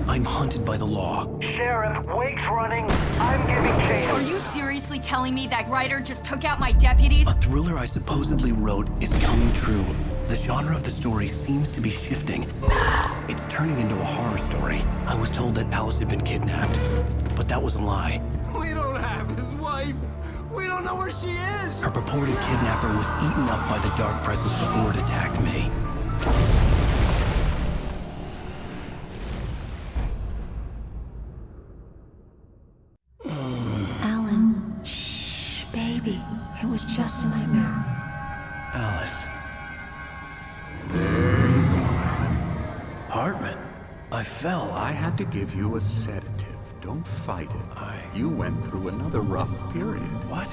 I'm hunted by the law. Sheriff, Wake's running. I'm giving chase. Are you seriously telling me that writer just took out my deputies? A thriller I supposedly wrote is coming true. The genre of the story seems to be shifting. It's turning into a horror story. I was told that Alice had been kidnapped, but that was a lie. We don't have his wife. We don't know where she is. Her purported kidnapper was eaten up by the dark presence before it attacked me. Alan, shh, baby. It was just a nightmare. Alice. There you go, Alan. Hartman. I fell. I had to give you a sedative. Don't fight it. You went through another rough period. What?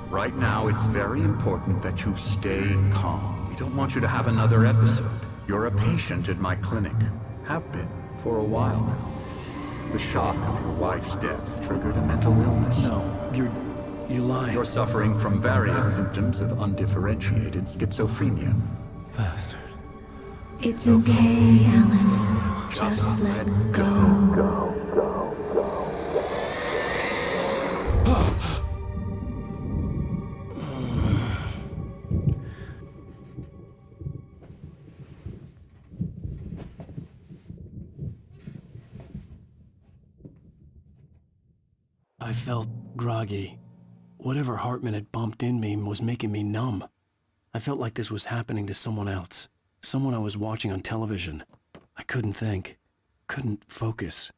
Right now, it's very important that you stay calm. We don't want you to have another episode. You're a patient at my clinic. Have been for a while now. The shock of your wife's death triggered a mental illness. No, you're lying. You're suffering from various symptoms of undifferentiated schizophrenia. Bastard. It's okay, Alan. Just let go. I felt groggy. Whatever Hartman had bumped in me was making me numb. I felt like this was happening to someone else. Someone I was watching on television. I couldn't think. Couldn't focus.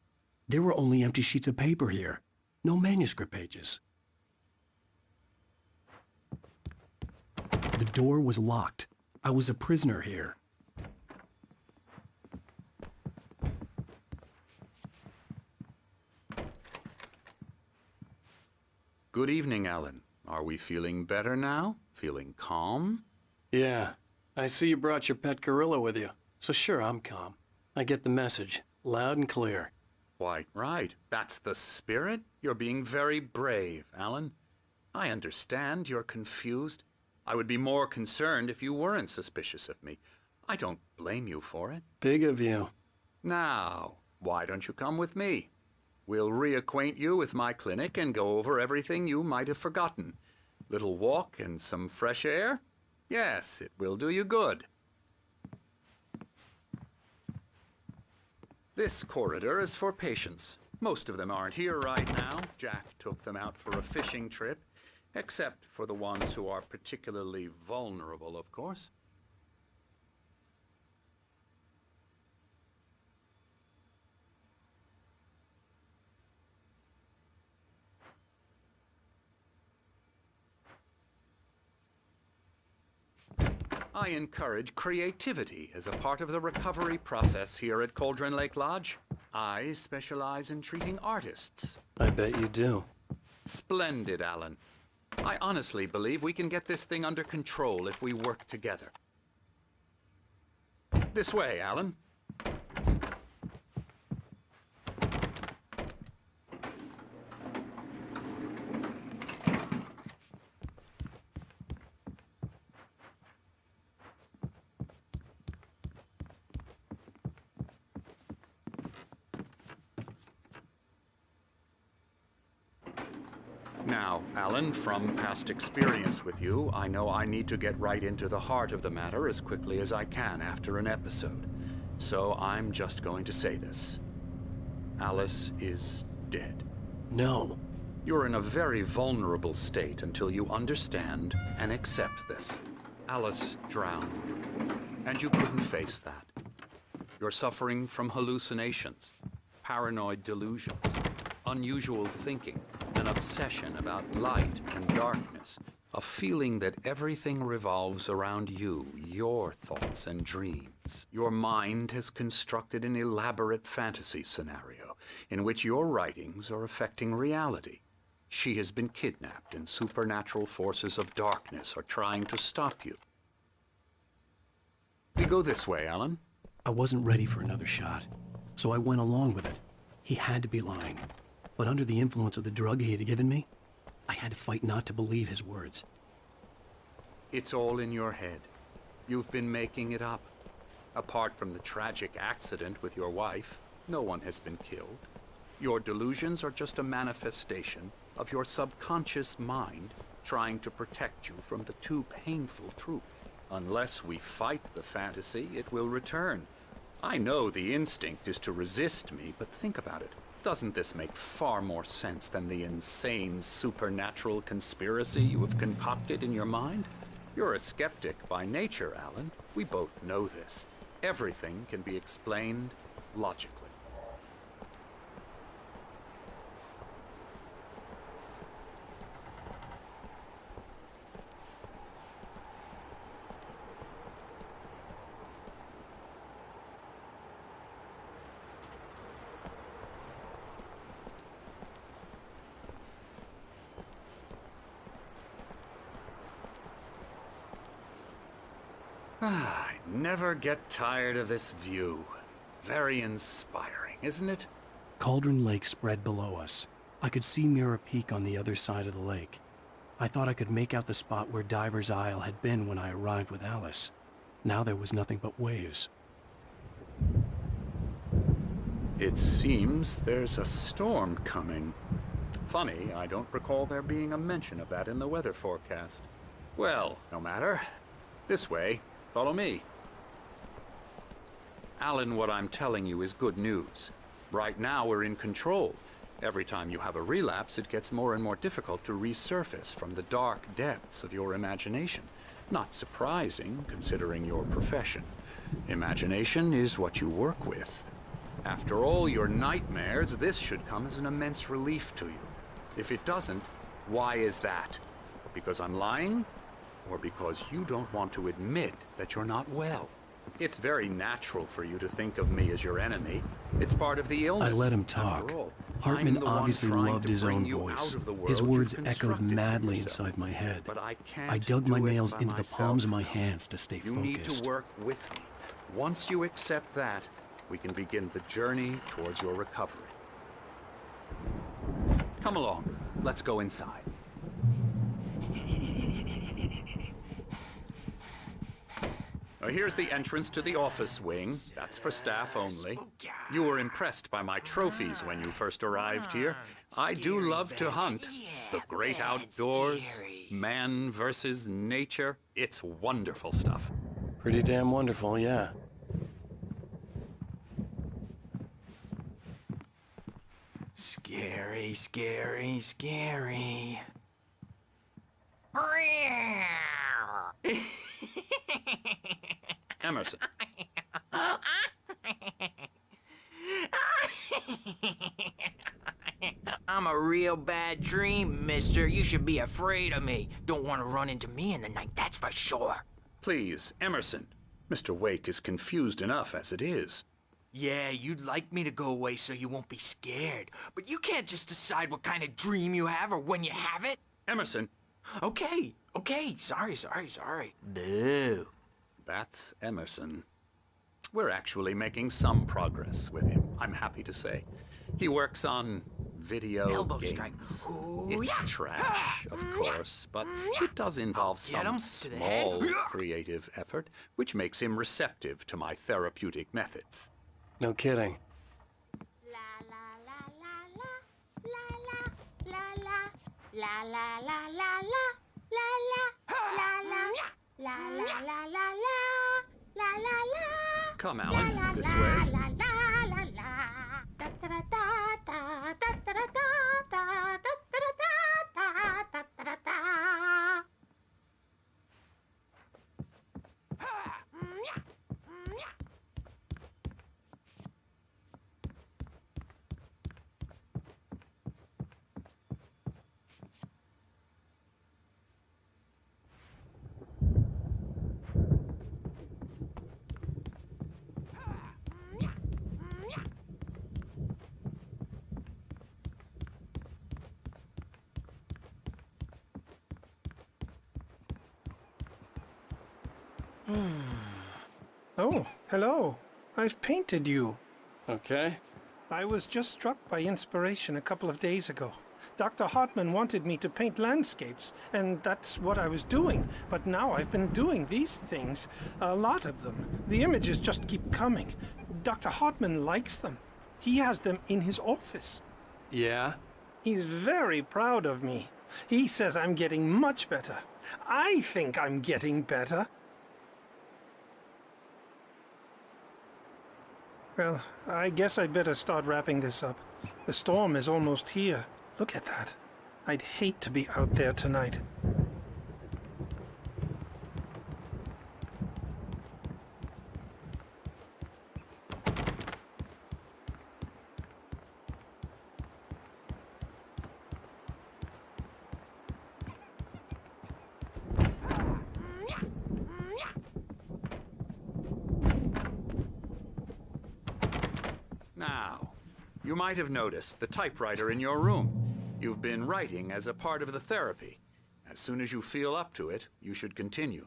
There were only empty sheets of paper here. No manuscript pages. The door was locked. I was a prisoner here. Good evening, Alan. Are we feeling better now? Feeling calm? Yeah. I see you brought your pet gorilla with you. So sure, I'm calm. I get the message. Loud and clear. Quite right. That's the spirit. You're being very brave, Alan. I understand you're confused. I would be more concerned if you weren't suspicious of me. I don't blame you for it. Big of you. Now, why don't you come with me? We'll reacquaint you with my clinic and go over everything you might have forgotten. Little walk and some fresh air? Yes, it will do you good. This corridor is for patients. Most of them aren't here right now. Jack took them out for a fishing trip, except for the ones who are particularly vulnerable, of course. I encourage creativity as a part of the recovery process here at Cauldron Lake Lodge. I specialize in treating artists. I bet you do. Splendid, Alan. I honestly believe we can get this thing under control if we work together. This way, Alan. Now, Alan, from past experience with you, I know I need to get right into the heart of the matter as quickly as I can after an episode. So I'm just going to say this. Alice is dead. No. You're in a very vulnerable state until you understand and accept this. Alice drowned, and you couldn't face that. You're suffering from hallucinations, paranoid delusions, unusual thinking, an obsession about light and darkness, a feeling that everything revolves around you, your thoughts and dreams. Your mind has constructed an elaborate fantasy scenario in which your writings are affecting reality. She has been kidnapped and supernatural forces of darkness are trying to stop you. We go this way, Alan. I wasn't ready for another shot, so I went along with it. He had to be lying. But under the influence of the drug he had given me, I had to fight not to believe his words. It's all in your head. You've been making it up. Apart from the tragic accident with your wife, No one has been killed. Your delusions are just a manifestation of your subconscious mind trying to protect you from the too painful truth. Unless we fight the fantasy, it will return. I know the instinct is to resist me, but think about it. Doesn't this make far more sense than the insane supernatural conspiracy you have concocted in your mind? You're a skeptic by nature, Alan. We both know this. Everything can be explained logically. I never get tired of this view. Very inspiring, isn't it? Cauldron Lake spread below us. I could see Mirror Peak on the other side of the lake. I thought I could make out the spot where Diver's Isle had been when I arrived with Alice. Now there was nothing but waves. It seems there's a storm coming. Funny, I don't recall there being a mention of that in the weather forecast. Well, no matter. This way. Follow me. Alan, what I'm telling you is good news. Right now we're in control. Every time you have a relapse, it gets more and more difficult to resurface from the dark depths of your imagination. Not surprising, considering your profession. Imagination is what you work with. After all your nightmares, this should come as an immense relief to you. If it doesn't, why is that? Because I'm lying? Or because you don't want to admit that you're not well? It's very natural for you to think of me as your enemy. It's part of the illness. I let him talk. After all, Hartman I'm the one obviously trying loved to his bring own you voice. out of the world His you've words echoed constructed for madly yourself. inside my head. But I can't I dug my do it nails by into the myself. palms of my hands to stay You focused. need to work with me. Once you accept that, we can begin the journey towards your recovery. Come along. Let's go inside. Now, here's the entrance to the office wing. That's for staff only. You were impressed by my trophies when you first arrived here. I do love to hunt. The great outdoors, man versus nature. It's wonderful stuff. Pretty damn wonderful, yeah. Scary, scary, scary. Emerson. I'm a real bad dream, mister. You should be afraid of me. Don't want to run into me in the night, that's for sure. Please, Emerson. Mr. Wake is confused enough as it is. Yeah, you'd like me to go away so you won't be scared. But you can't just decide what kind of dream you have or when you have it. Emerson. Okay. Sorry. Boo. That's Emerson. We're actually making some progress with him, I'm happy to say. He works on video Elbow games. strike. Ooh, It's yeah. trash, of course, but it does involve Get some him to the head. small creative effort, which makes him receptive to my therapeutic methods. No kidding. Come, Alan, this way. Oh, hello. I've painted you. Okay. I was just struck by inspiration a couple of days ago. Dr. Hartman wanted me to paint landscapes, and that's what I was doing. But now I've been doing these things, a lot of them. The images just keep coming. Dr. Hartman likes them. He has them in his office. Yeah? He's very proud of me. He says I'm getting much better. I think I'm getting better. Well, I guess I'd better start wrapping this up. The storm is almost here. Look at that. I'd hate to be out there tonight. Now, you might have noticed the typewriter in your room. You've been writing as a part of the therapy. As soon as you feel up to it, you should continue.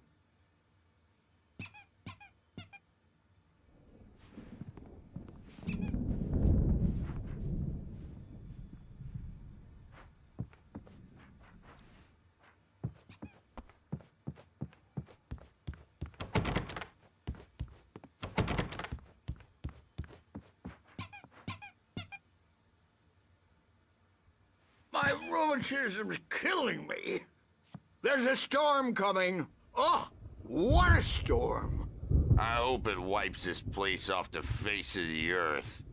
My rheumatism's killing me. There's a storm coming. Oh, what a storm. I hope it wipes this place off the face of the earth.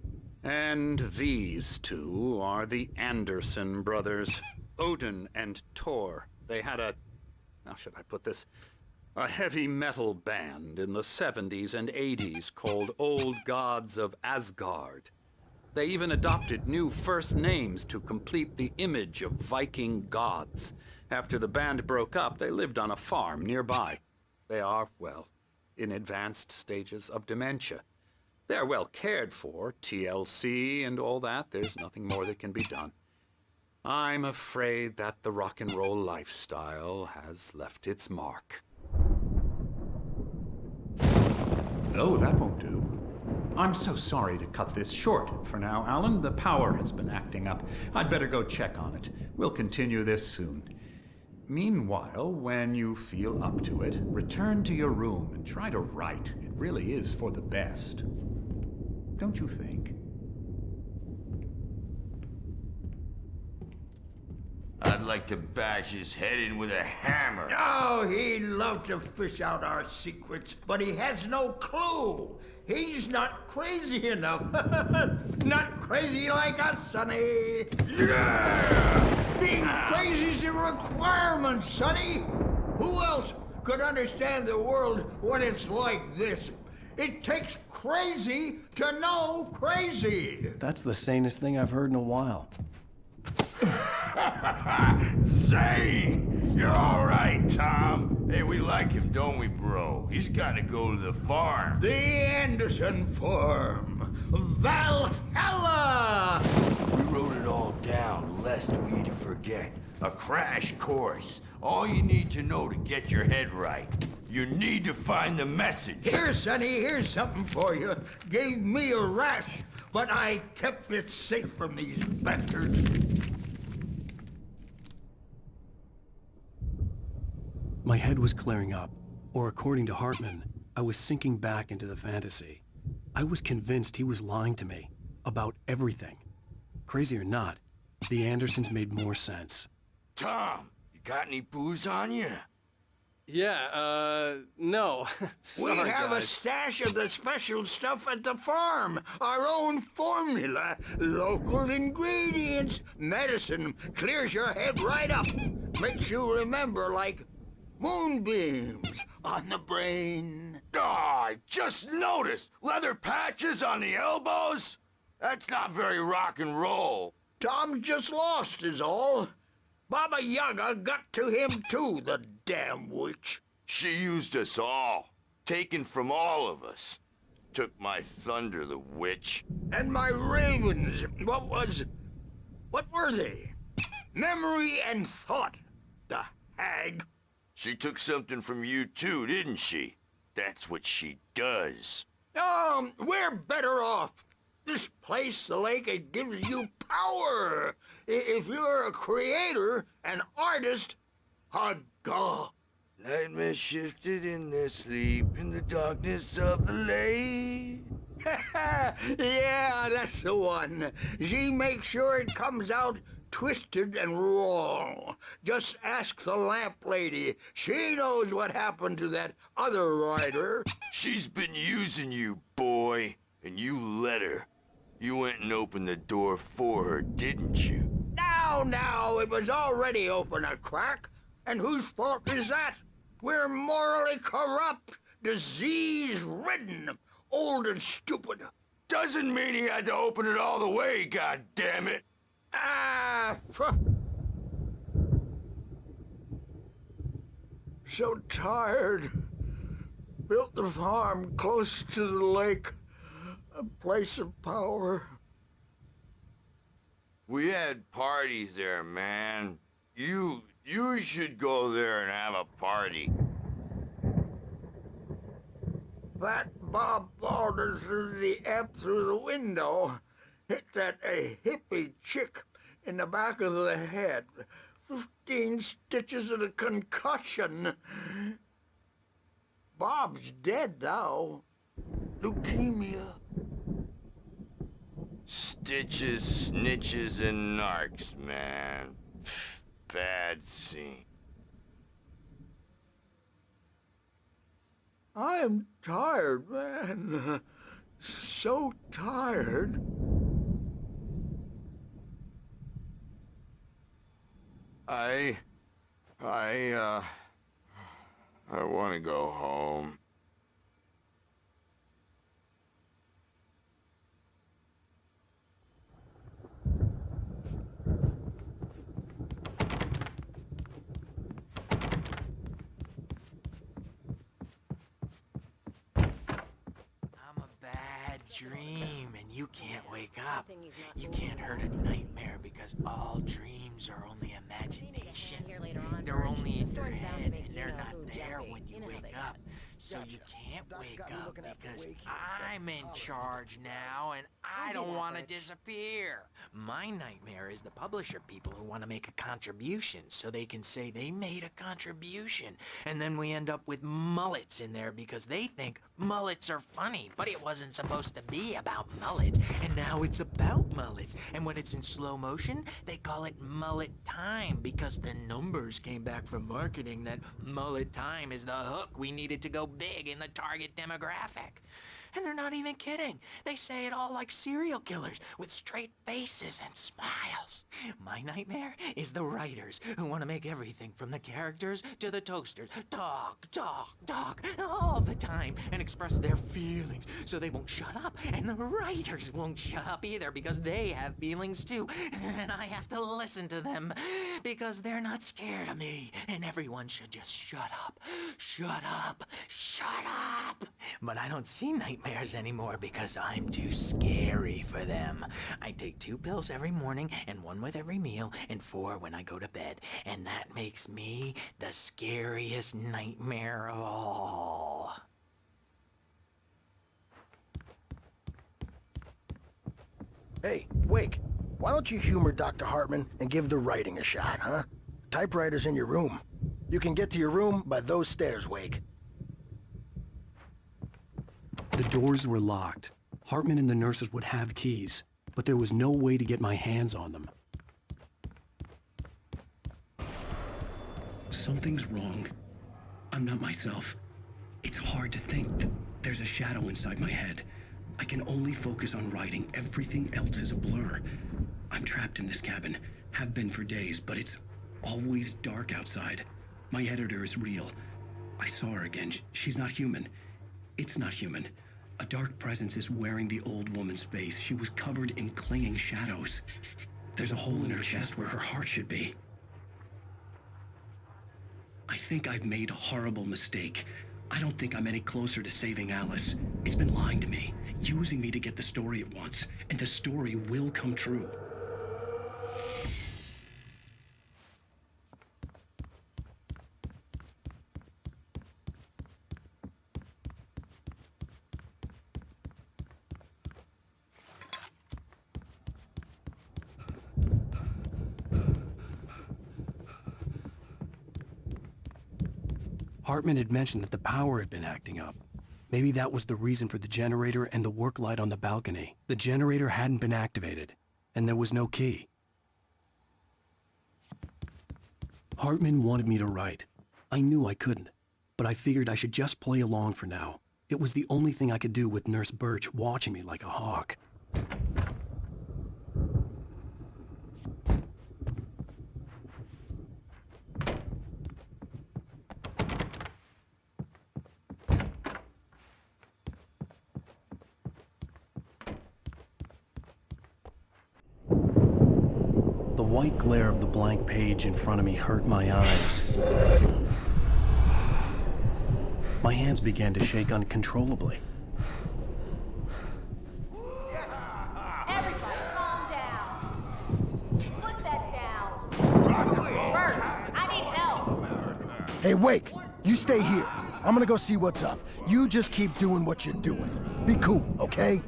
And these two are the Anderson brothers, Odin and Thor. They had how should I put this? A heavy metal band in the 70s and 80s called Old Gods of Asgard. They even adopted new first names to complete the image of Viking gods. After the band broke up, they lived on a farm nearby. They are, well, in advanced stages of dementia. They're well cared for, TLC and all that. There's nothing more that can be done. I'm afraid that the rock and roll lifestyle has left its mark. Oh, that won't do. I'm so sorry to cut this short for now, Alan. The power has been acting up. I'd better go check on it. We'll continue this soon. Meanwhile, when you feel up to it, return to your room and try to write. It really is for the best. Don't you think? I'd like to bash his head in with a hammer. Oh, he'd love to fish out our secrets, but he has no clue. He's not crazy enough. Not crazy like us, Sonny. Yeah! Being crazy's a requirement, Sonny. Who else could understand the world when it's like this? It takes crazy to know crazy. That's the sanest thing I've heard in a while. Zane! You're all right, Tom. Hey, we like him, don't we, bro? He's got to go to the farm. The Anderson Farm. Valhalla! We wrote it all down, lest we'd forget. A crash course. All you need to know to get your head right. You need to find the message. Here, Sonny, here's something for you. Gave me a rash, but I kept it safe from these bastards. My head was clearing up, or according to Hartman, I was sinking back into the fantasy. I was convinced he was lying to me about everything. Crazy or not, the Andersons made more sense. Tom, you got any booze on you? Yeah, no. We have a stash of the special stuff at the farm. Our own formula. Local ingredients. Medicine clears your head right up. Makes you remember like moonbeams on the brain. Oh, I just noticed. Leather patches on the elbows? That's not very rock and roll. Tom just lost is all. Baba Yaga got to him too, the damn witch. She used us all. Taken from all of us. Took my thunder, the witch. And my ravens, what were they? Memory and thought, the hag. She took something from you too, didn't she? That's what she does. We're better off. This place, the lake, it gives you power. If you're a creator, an artist, a god. Nightmares shifted in their sleep in the darkness of the lake. Yeah, that's the one. She makes sure it comes out twisted and wrong. Just ask the lamp lady. She knows what happened to that other rider. She's been using you, boy, and you let her. You went and opened the door for her, didn't you? Now, it was already open a crack. And whose fault is that? We're morally corrupt, disease-ridden, old and stupid. Doesn't mean he had to open it all the way, goddammit. So tired. Built the farm close to the lake. A place of power. We had parties there, man. You should go there and have a party. That Bob Balder threw the amp through the window. Hit that hippie chick in the back of the head. 15 stitches and a concussion. Bob's dead now. Leukemia. Stitches, snitches, and narcs, man. Bad scene. I am tired, man. So tired. I want to go home. I'm a bad dream, and you can't wake up. You can't hurt a nightmare because all dreams are only imagination. They're only in your head, and they're not there when you wake up. So you can't wake up because I'm in charge now, and I don't want to disappear. My nightmare is the publisher people who want to make a contribution so they can say they made a contribution. And then we end up with mullets in there because they think mullets are funny, but it wasn't supposed to be about mullets. And now it's about mullets. And when it's in slow motion, they call it mullet time because the numbers came back from marketing that mullet time is the hook we needed to go big in the target demographic. And they're not even kidding. They say it all like serial killers with straight faces and smiles. My nightmare is the writers who want to make everything from the characters to the toasters talk all the time and express their feelings so they won't shut up. And the writers won't shut up either because they have feelings too. And I have to listen to them because they're not scared of me. And everyone should just shut up. Shut up. Shut up. But I don't see nightmares anymore because I'm too scary for them. I take 2 pills every morning and 1 with every meal and 4 when I go to bed. And that makes me the scariest nightmare of all. Hey, Wake, why don't you humor Dr. Hartman and give the writing a shot, huh? Typewriter's in your room. You can get to your room by those stairs, Wake. The doors were locked. Hartman and the nurses would have keys, but there was no way to get my hands on them. Something's wrong. I'm not myself. It's hard to think. There's a shadow inside my head. I can only focus on writing. Everything else is a blur. I'm trapped in this cabin. Have been for days, but it's always dark outside. My editor is real. I saw her again. She's not human. It's not human. A dark presence is wearing the old woman's face. She was covered in clinging shadows. There's a hole in her chest where her heart should be. I think I've made a horrible mistake. I don't think I'm any closer to saving Alice. It's been lying to me, using me to get the story it wants, and the story will come true. Hartman had mentioned that the power had been acting up. Maybe that was the reason for the generator and the work light on the balcony. The generator hadn't been activated, and there was no key. Hartman wanted me to write. I knew I couldn't, but I figured I should just play along for now. It was the only thing I could do with Nurse Birch watching me like a hawk. The white glare of the blank page in front of me hurt my eyes. My hands began to shake uncontrollably. Everybody, calm down. Put that down. Bert, I need help. Hey, Wake, you stay here. I'm gonna go see what's up. You just keep doing what you're doing. Be cool, okay?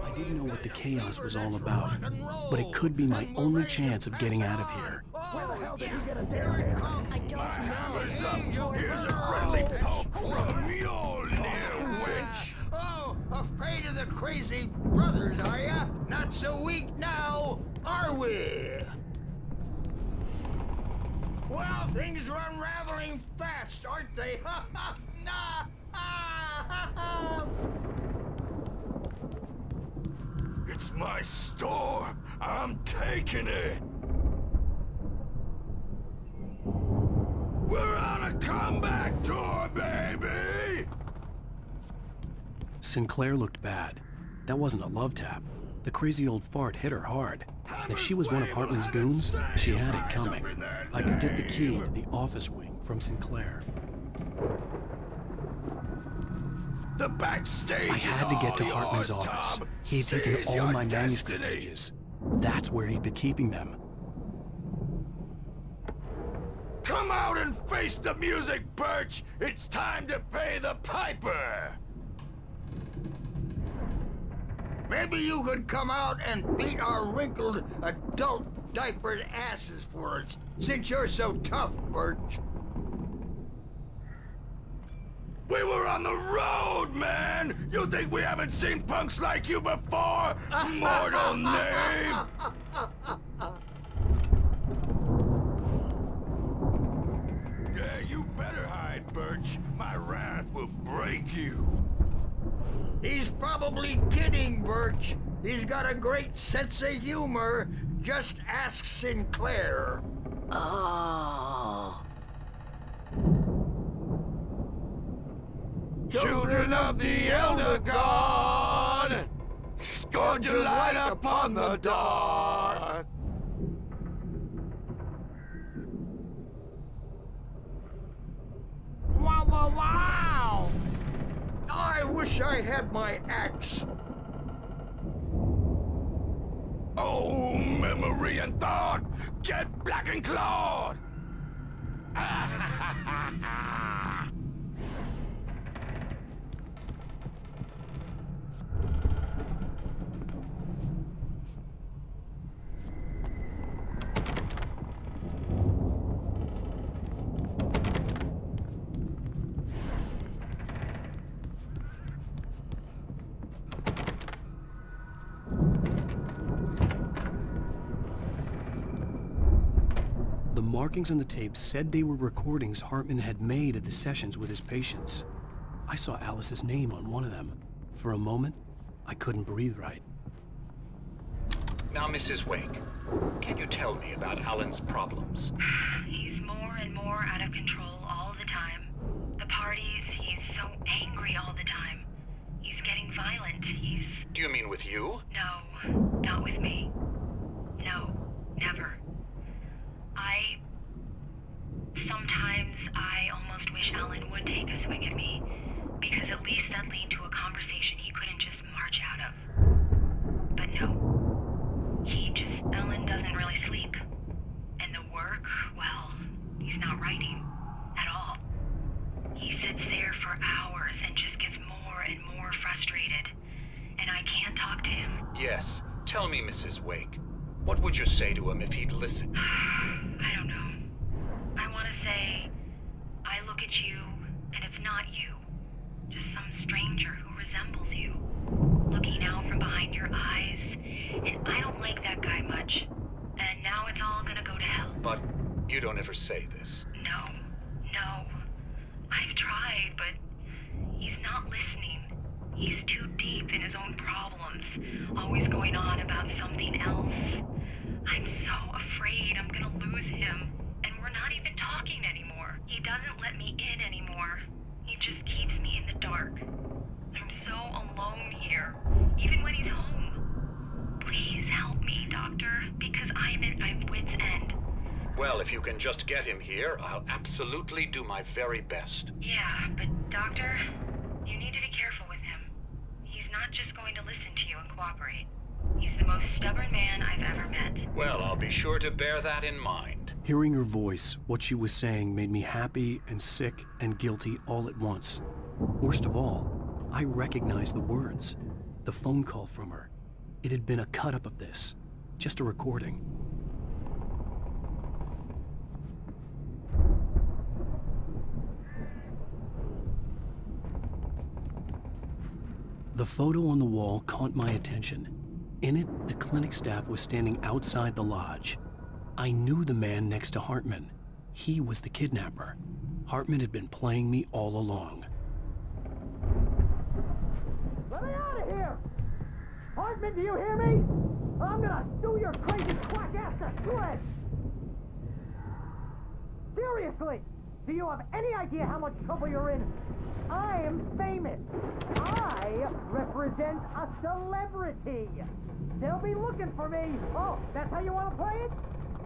I didn't know what the chaos was all about, but it could be my only chance of getting out of here. Where the hell did he get a damn gun? I don't know. Here's a friendly poke from Mjolnir, wench. Oh, afraid of the crazy brothers, are ya? Not so weak now, are we? Well, things are unraveling fast, aren't they? Ha ha! Nah! Ah, ha, ha. It's my storm. I'm taking it. We're on a comeback tour, baby! Sinclair looked bad. That wasn't a love tap. The crazy old fart hit her hard. And if she was one of Hartman's goons, she had it coming. I could get the key to the office wing from Sinclair. The backstage I had to get to Hartman's office. He had taken all my manuscript pages. That's where he'd been keeping them. Come out and face the music, Birch! It's time to pay the piper! Maybe you could come out and beat our wrinkled, adult, diapered asses for us, since you're so tough, Birch. We were on the road, man! You think we haven't seen punks like you before? Mortal knave! Yeah, you better hide, Birch. My wrath will break you. He's probably kidding, Birch. He's got a great sense of humor. Just ask Sinclair. Oh. Children of the Elder God, scourge your light upon the dark. Wow, wow, wow! I wish I had my axe. Oh, memory and thought, get black and clawed! The markings on the tape said they were recordings Hartman had made at the sessions with his patients. I saw Alice's name on one of them. For a moment, I couldn't breathe right. Now, Mrs. Wake, can you tell me about Alan's problems? He's more and more out of control all the time. The parties, he's so angry all the time. He's getting violent. Do you mean with you? No, not with me. No, never. Sometimes I almost wish Alan would take a swing at me, because at least that lead to a conversation he couldn't just march out of. But no. Alan doesn't really sleep. And the work, well, he's not writing at all. He sits there for hours and just gets more and more frustrated. And I can't talk to him. Yes. Tell me, Mrs. Wake. What would you say to him if he'd listen? I don't know. I want to say You don't ever say this. No. I've tried, but he's not listening. He's too deep in his own problems, always going on about something else. I'm so afraid I'm gonna lose him, and we're not even talking anymore. He doesn't let me in anymore. He just keeps me in the dark. I'm so alone here, even when he's home. Please help me, Doctor, because I'm at my wit's end. Well, if you can just get him here, I'll absolutely do my very best. Yeah, but Doctor, you need to be careful with him. He's not just going to listen to you and cooperate. He's the most stubborn man I've ever met. Well, I'll be sure to bear that in mind. Hearing her voice, what she was saying made me happy and sick and guilty all at once. Worst of all, I recognized the words. The phone call from her. It had been a cut-up of this. Just a recording. The photo on the wall caught my attention. In it, the clinic staff was standing outside the lodge. I knew the man next to Hartman. He was the kidnapper. Hartman had been playing me all along. Let me out of here! Hartman, do you hear me? I'm gonna sue your crazy quack ass to shreds! Seriously, do you have any idea how much trouble you're in? I am famous. I represent a celebrity. They'll be looking for me. Oh, that's how you want to play it?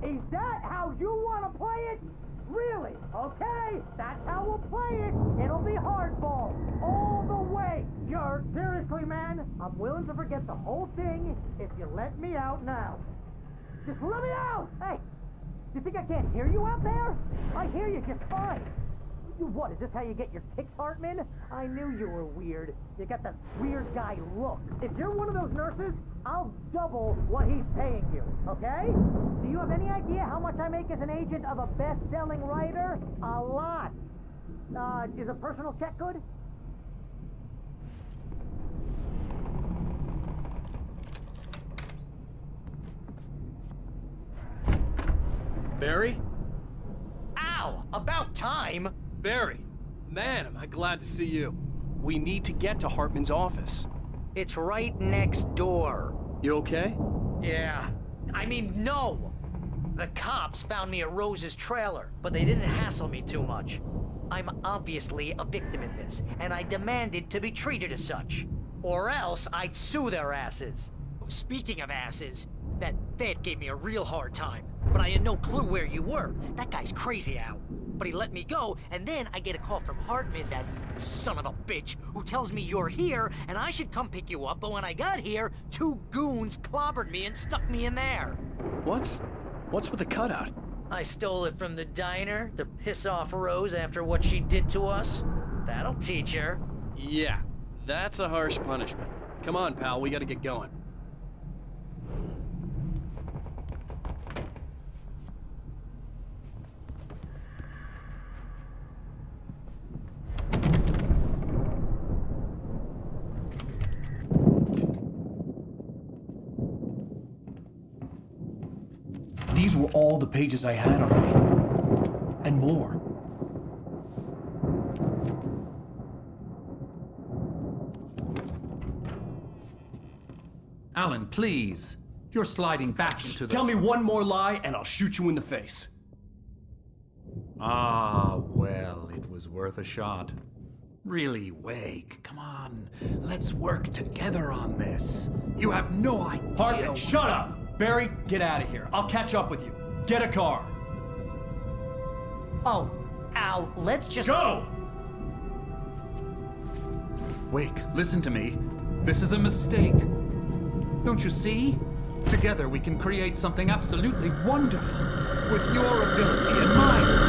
Is that how you want to play it? Really? Okay, that's how we'll play it. It'll be hardball all the way. Seriously, man, I'm willing to forget the whole thing if you let me out now. Just let me out! Hey, you think I can't hear you out there? I hear you just fine. What, is this how you get your kicks, Hartman? I knew you were weird. You got that weird guy look. If you're one of those nurses, I'll double what he's paying you, okay? Do you have any idea how much I make as an agent of a best-selling writer? A lot. Is a personal check good? Barry? Ow! About time! Barry, man, am I glad to see you. We need to get to Hartman's office. It's right next door. You okay? Yeah. I mean, no! The cops found me at Rose's trailer, but they didn't hassle me too much. I'm obviously a victim in this, and I demanded to be treated as such. Or else I'd sue their asses. Speaking of asses, that Fed gave me a real hard time, but I had no clue where you were. That guy's crazy, Al. But he let me go, and then I get a call from Hartman, that son of a bitch, who tells me you're here, and I should come pick you up, but when I got here, 2 goons clobbered me and stuck me in there. What's with the cutout? I stole it from the diner to piss off Rose after what she did to us. That'll teach her. Yeah, that's a harsh punishment. Come on, pal, we gotta get going. These were all the pages I had on me. And more. Alan, please. You're sliding back into the... Tell me one more lie and I'll shoot you in the face. Ah, well, it was worth a shot. Really, Wake, come on. Let's work together on this. You have no idea... Hartman, shut up! Barry, get out of here. I'll catch up with you. Get a car. Oh, Al, let's just... Go! Wake, listen to me. This is a mistake. Don't you see? Together we can create something absolutely wonderful. With your ability and mine.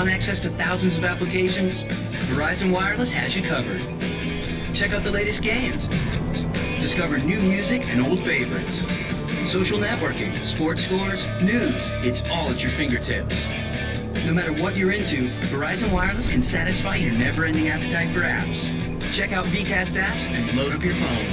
Want access to thousands of applications? Verizon Wireless has you covered. Check out the latest games. Discover new music and old favorites. Social networking, sports scores, news. It's all at your fingertips. No matter what you're into, Verizon Wireless can satisfy your never-ending appetite for apps. Check out VCast apps and load up your phone.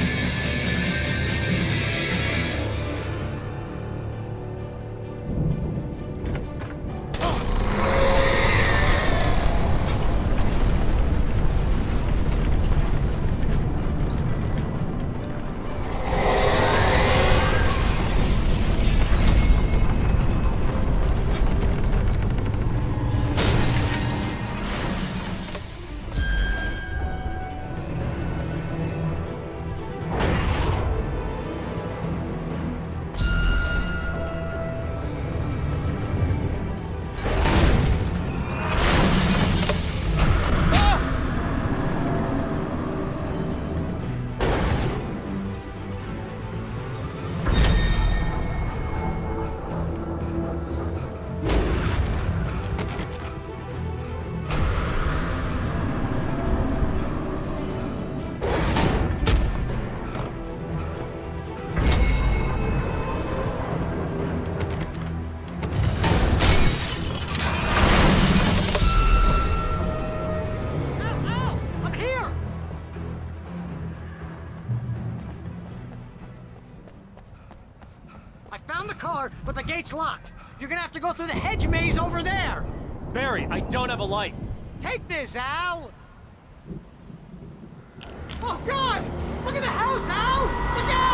But the gate's locked. You're gonna have to go through the hedge maze over there. Barry, I don't have a light. Take this, Al. Oh, God! Look at the house, Al! Look out!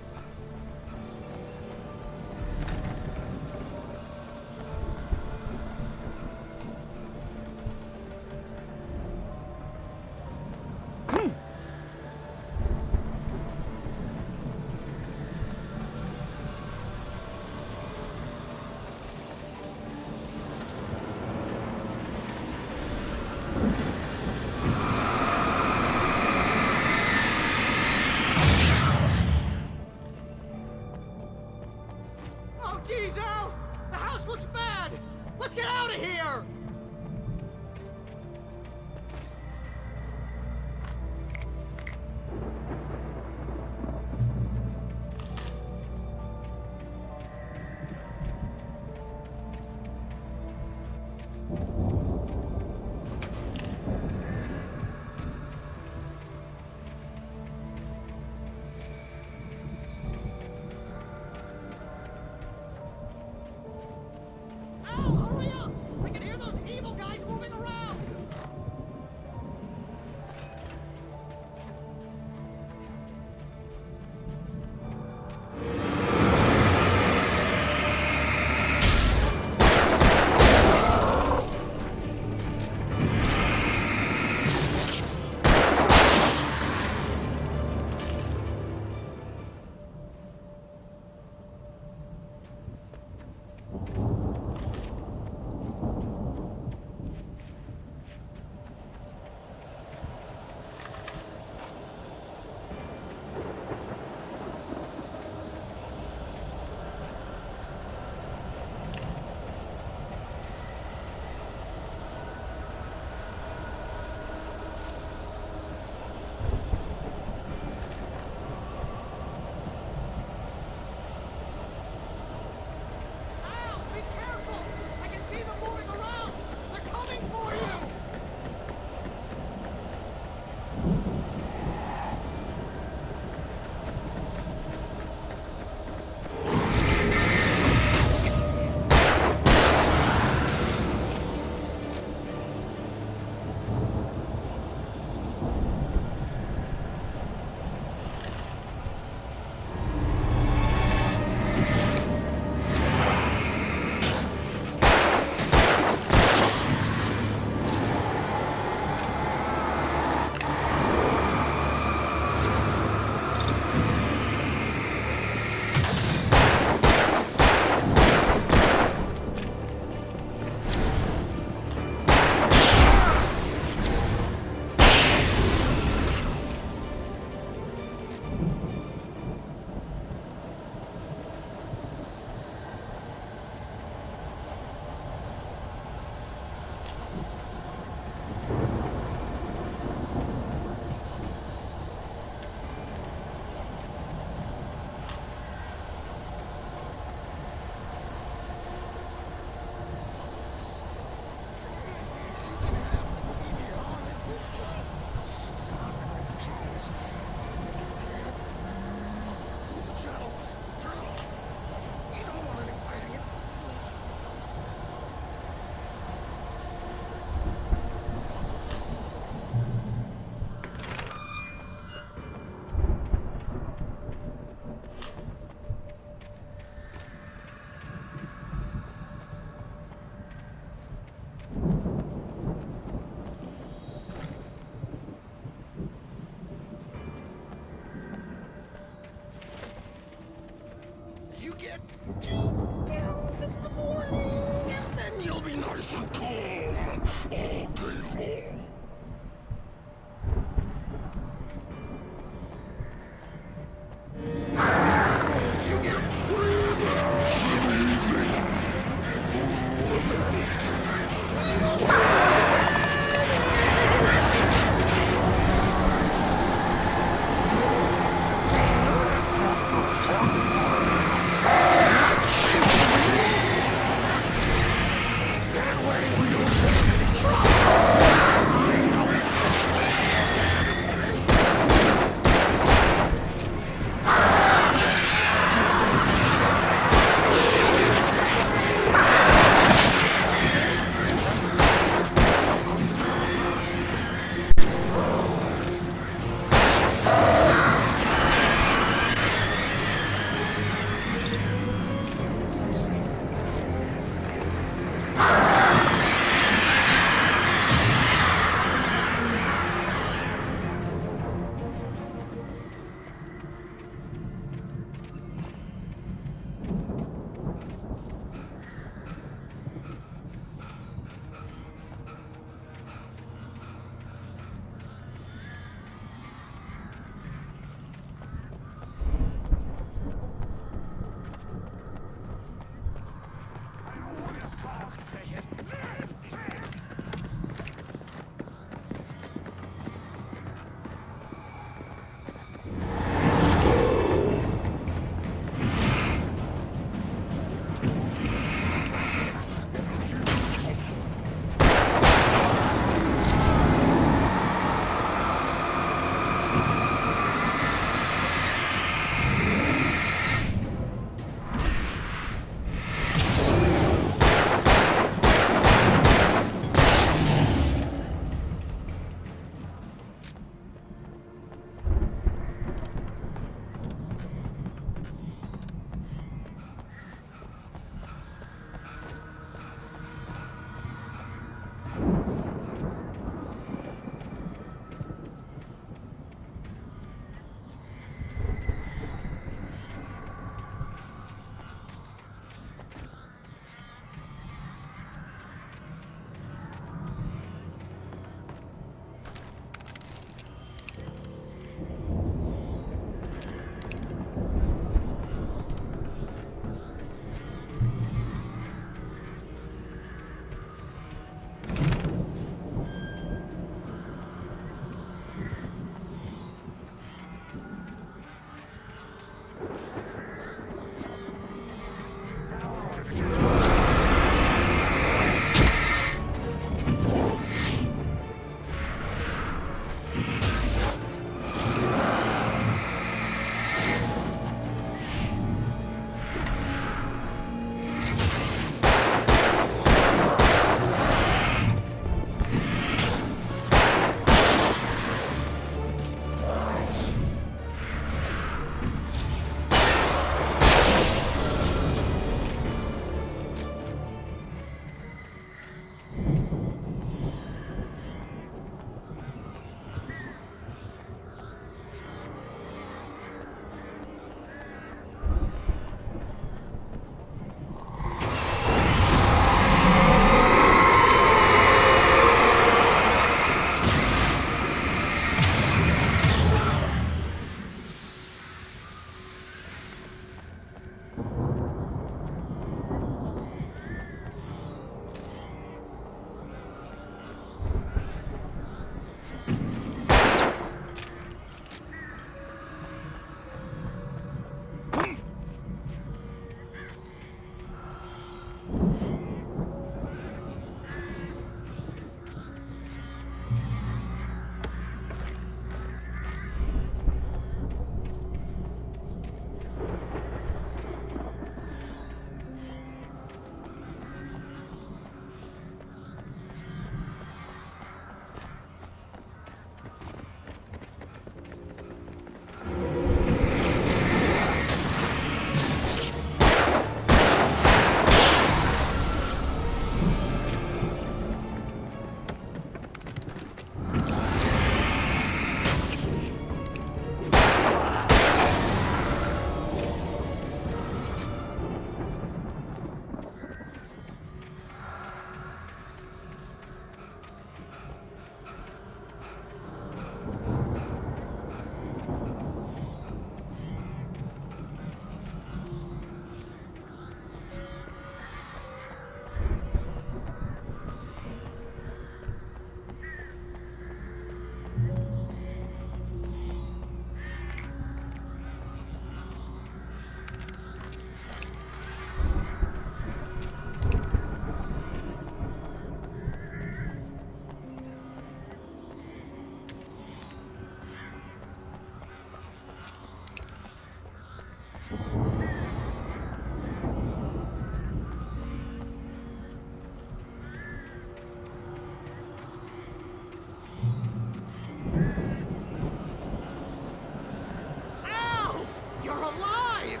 Al! You're alive!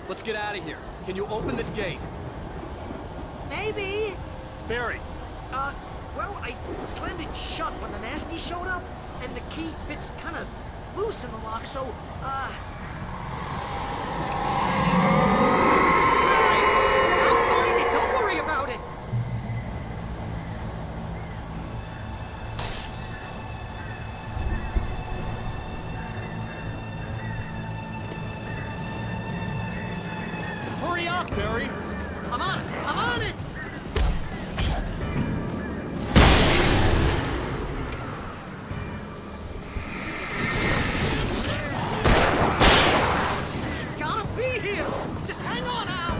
Let's get out of here. Can you open this gate? Maybe. Barry, Well, I slammed it shut when the nasty showed up, and the key fits kind of loose in the lock, so, I'll find it! Don't worry about it! hurry up, Barry! I'm on it! I'm on it! It's gotta be here! Just hang on, Al!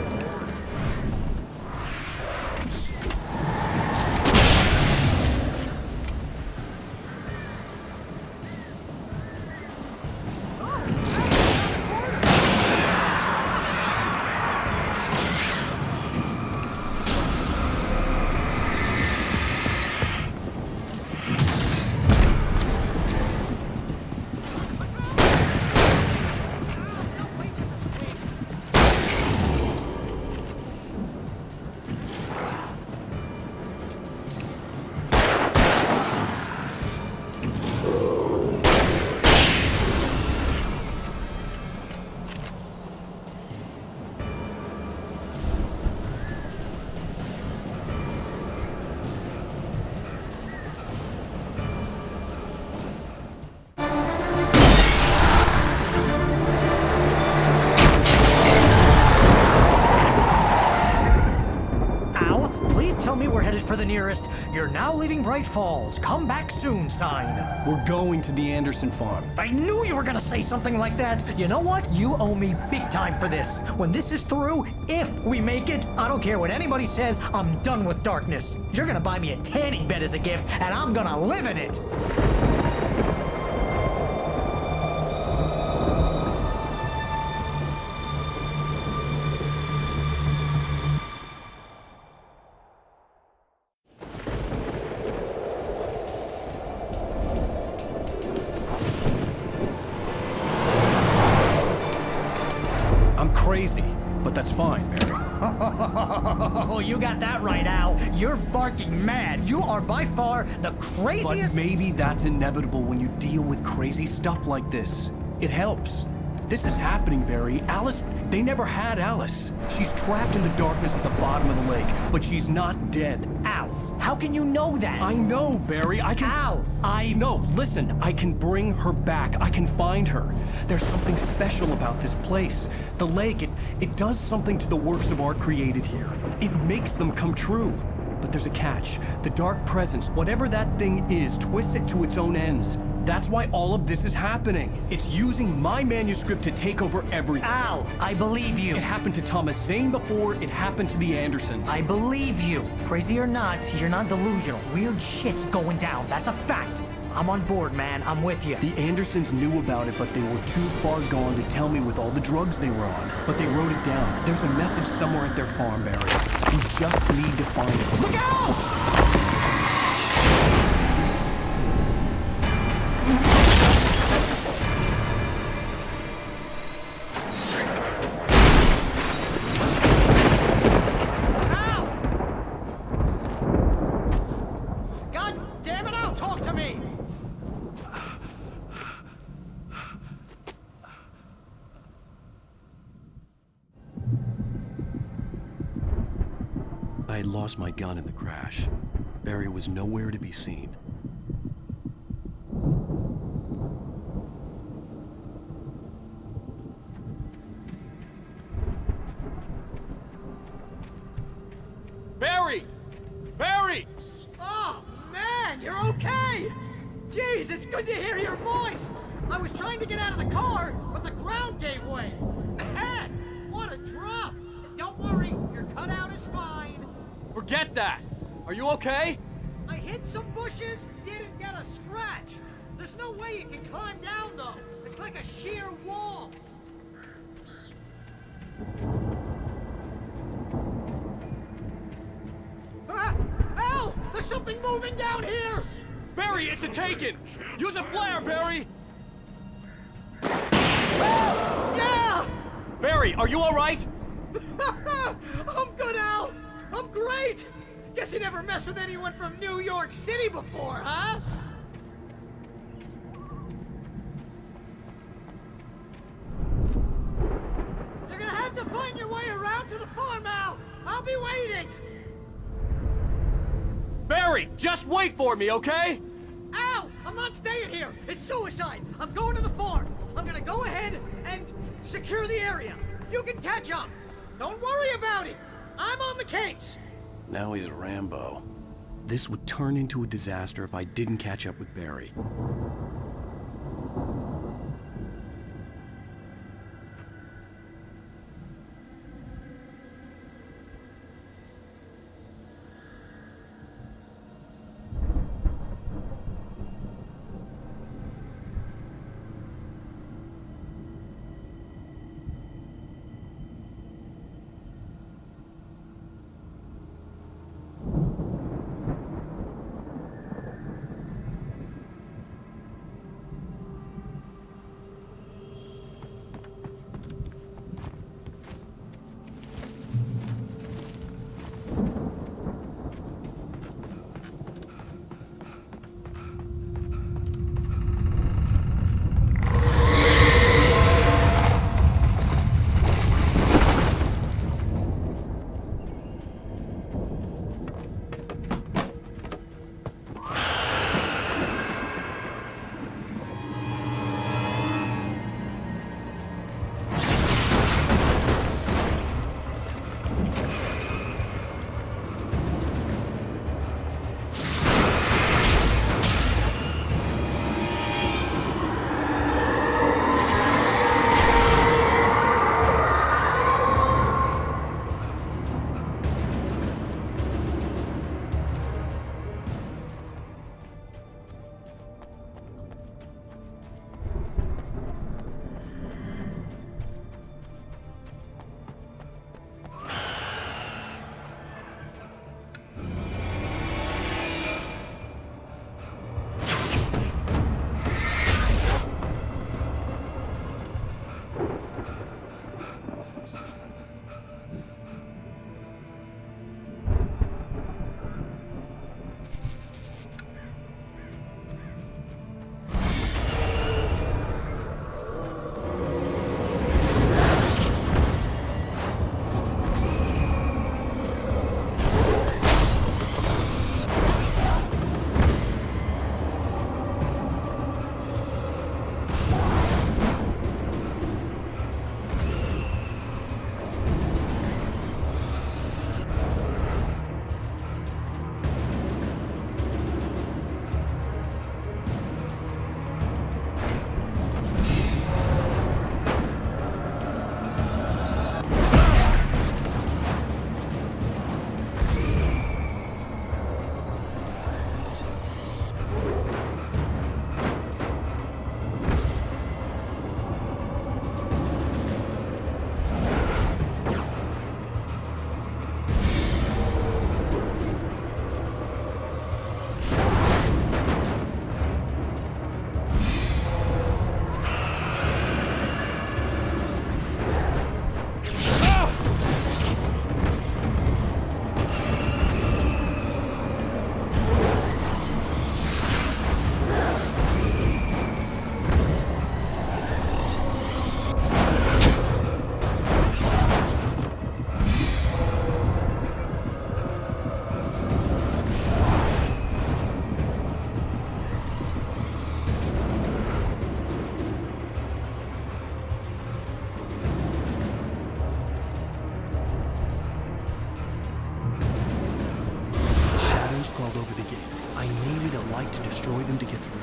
For the nearest, "You're now leaving Bright Falls. Come back soon" sign. We're going to the Anderson farm. I knew you were gonna say something like that. You know what? You owe me big time for this. When this is through, if we make it, I don't care what anybody says, I'm done with darkness. You're gonna buy me a tanning bed as a gift, and I'm gonna live in it. Crazy, but that's fine, Barry. Oh, you got that right, Al. You're barking mad. You are by far the craziest... But maybe that's inevitable when you deal with crazy stuff like this. It helps. This is happening, Barry. Alice, they never had Alice. She's trapped in the darkness at the bottom of the lake, but she's not dead. Al, how can you know that? I know, Barry. I can... Al, No, listen. I can bring her back. I can find her. There's something special about this place. The lake, it does something to the works of art created here. It makes them come true. But there's a catch. The dark presence, whatever that thing is, twists it to its own ends. That's why all of this is happening. It's using my manuscript to take over everything. Al, I believe you. It happened to Thomas Zane before, it happened to the Andersons. I believe you. Crazy or not, you're not delusional. Weird shit's going down. That's a fact. I'm on board, man. I'm with you. The Andersons knew about it, but they were too far gone to tell me with all the drugs they were on. But they wrote it down. There's a message somewhere at their farm, Barry. We just need to find it. Look out! I had lost my gun in the crash. Barry was nowhere to be seen. Barry! Barry! Oh, man, you're okay! Jeez, it's good to hear your voice! I was trying to get out of the car, but the ground gave way. Man, what a drop! Don't worry, your cutout is fine. Forget that! Are you okay? I hit some bushes, didn't get a scratch. There's no way you can climb down, though. It's like a sheer wall. something moving down here! Barry, it's a taken! Use a flare, Barry! Yeah! Barry, are you alright? I'm good, Al! I'm great! Guess you never messed with anyone from New York City before, huh? You're gonna have to find your way around to the farm, Al! I'll be waiting! Barry, just wait for me, okay? Al! I'm not staying here! It's suicide! I'm going to the farm! I'm gonna go ahead and secure the area! You can catch up! Don't worry about it! I'm on the case! Now he's Rambo. This would turn into a disaster if I didn't catch up with Barry. crawled over the gate. I needed a light to destroy them to get through.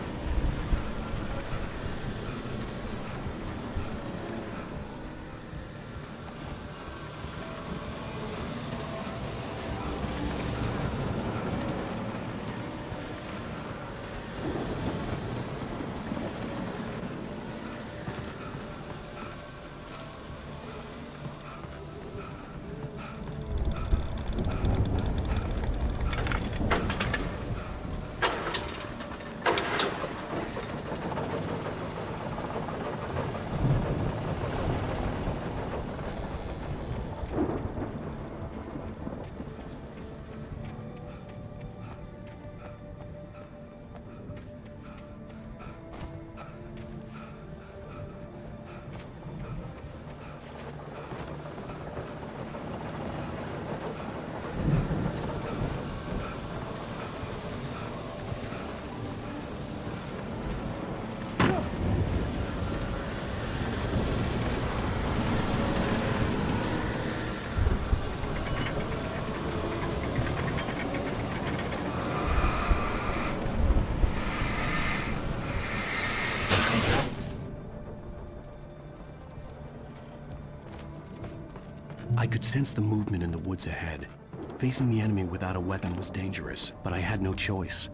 I could sense the movement in the woods ahead. Facing the enemy without a weapon was dangerous, but I had no choice.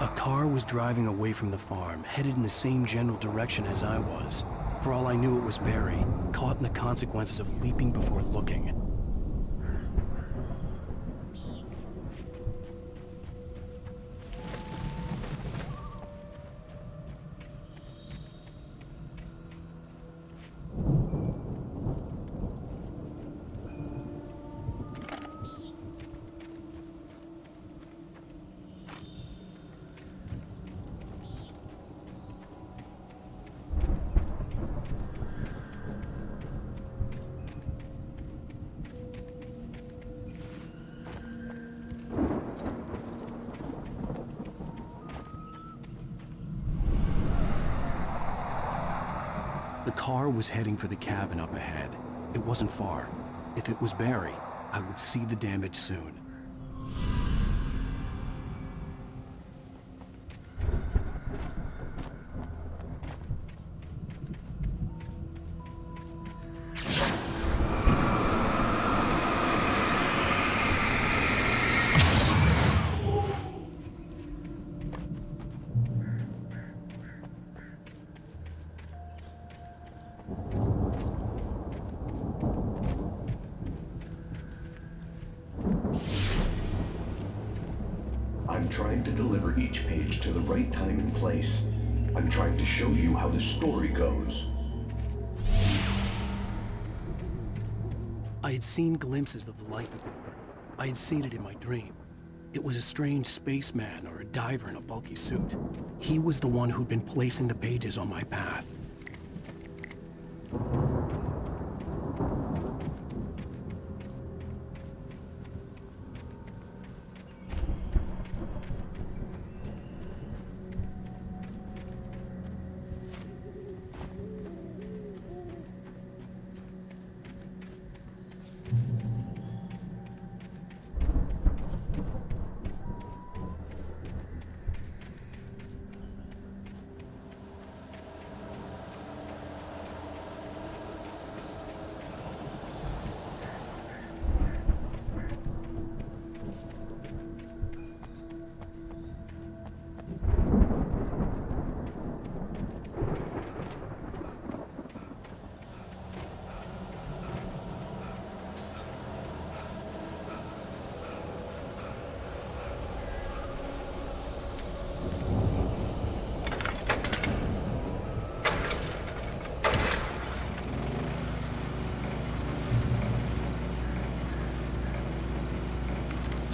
A car was driving away from the farm, headed in the same general direction as I was. For all I knew, it was Barry, caught in the consequences of leaping before looking. The car was heading for the cabin up ahead. It wasn't far. If it was Barry, I would see the damage soon. I'm trying to deliver each page to the right time and place. I'm trying to show you how the story goes. I had seen glimpses of the light before. I had seen it in my dream. It was a strange spaceman or a diver in a bulky suit. He was the one who'd been placing the pages on my path.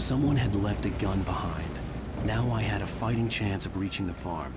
Someone had left a gun behind. Now I had a fighting chance of reaching the farm.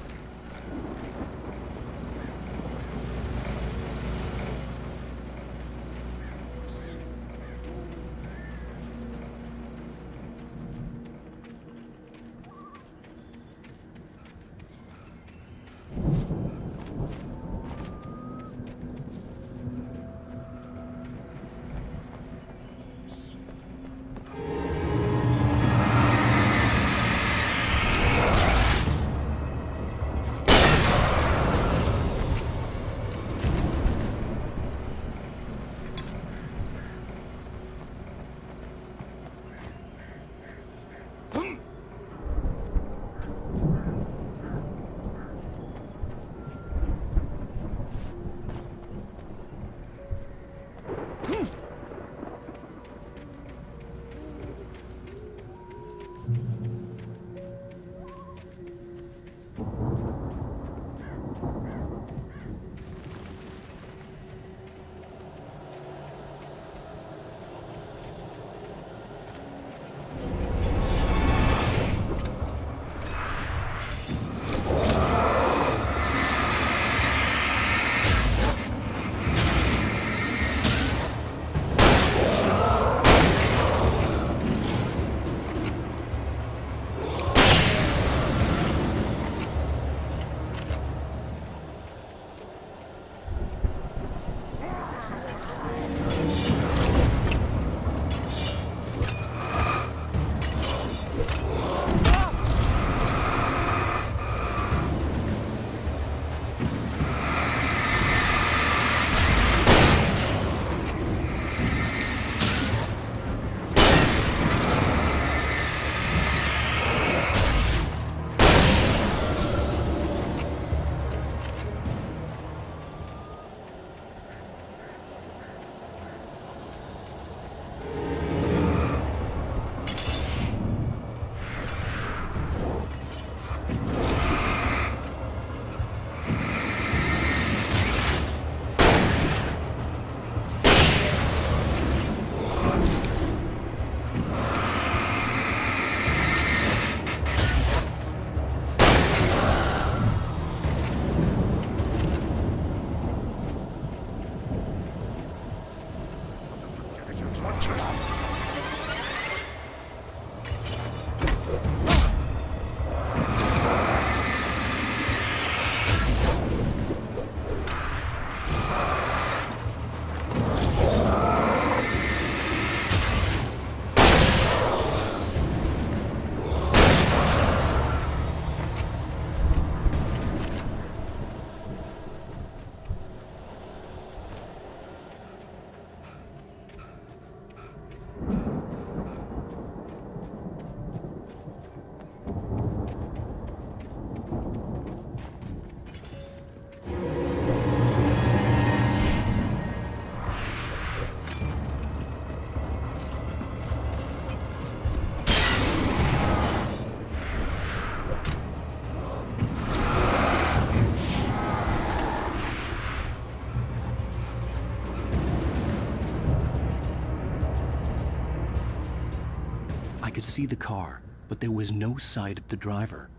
I could see the car, but there was no sight of the driver.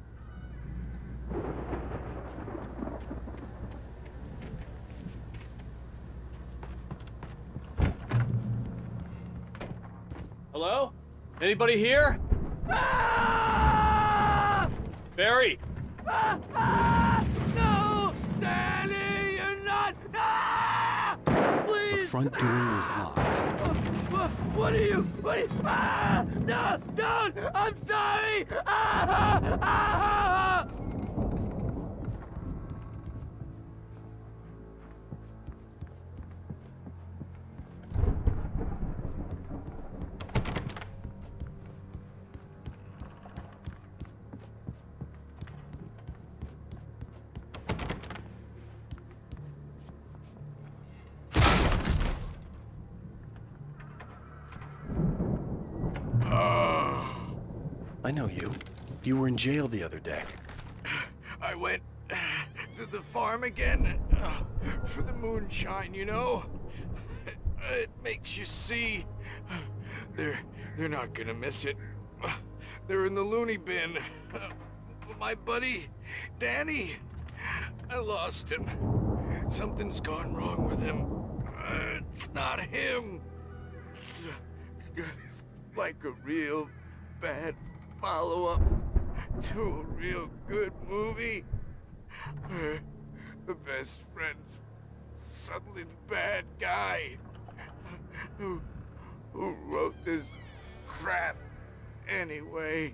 Hello? Anybody here? Ah! Barry! No! Danny, you're not! Ah! Please! The front door was locked. What are you? Ah! No! Don't! I'm sorry! Ah! Ah! I know you. You were in jail the other day. I went to the farm again for the moonshine, you know? It makes you see. They're not gonna miss it. They're in the loony bin. My buddy, Danny, I lost him. Something's gone wrong with him. It's not him. Like a real bad follow-up to a real good movie. The best friend's suddenly the bad guy. Who wrote this crap anyway?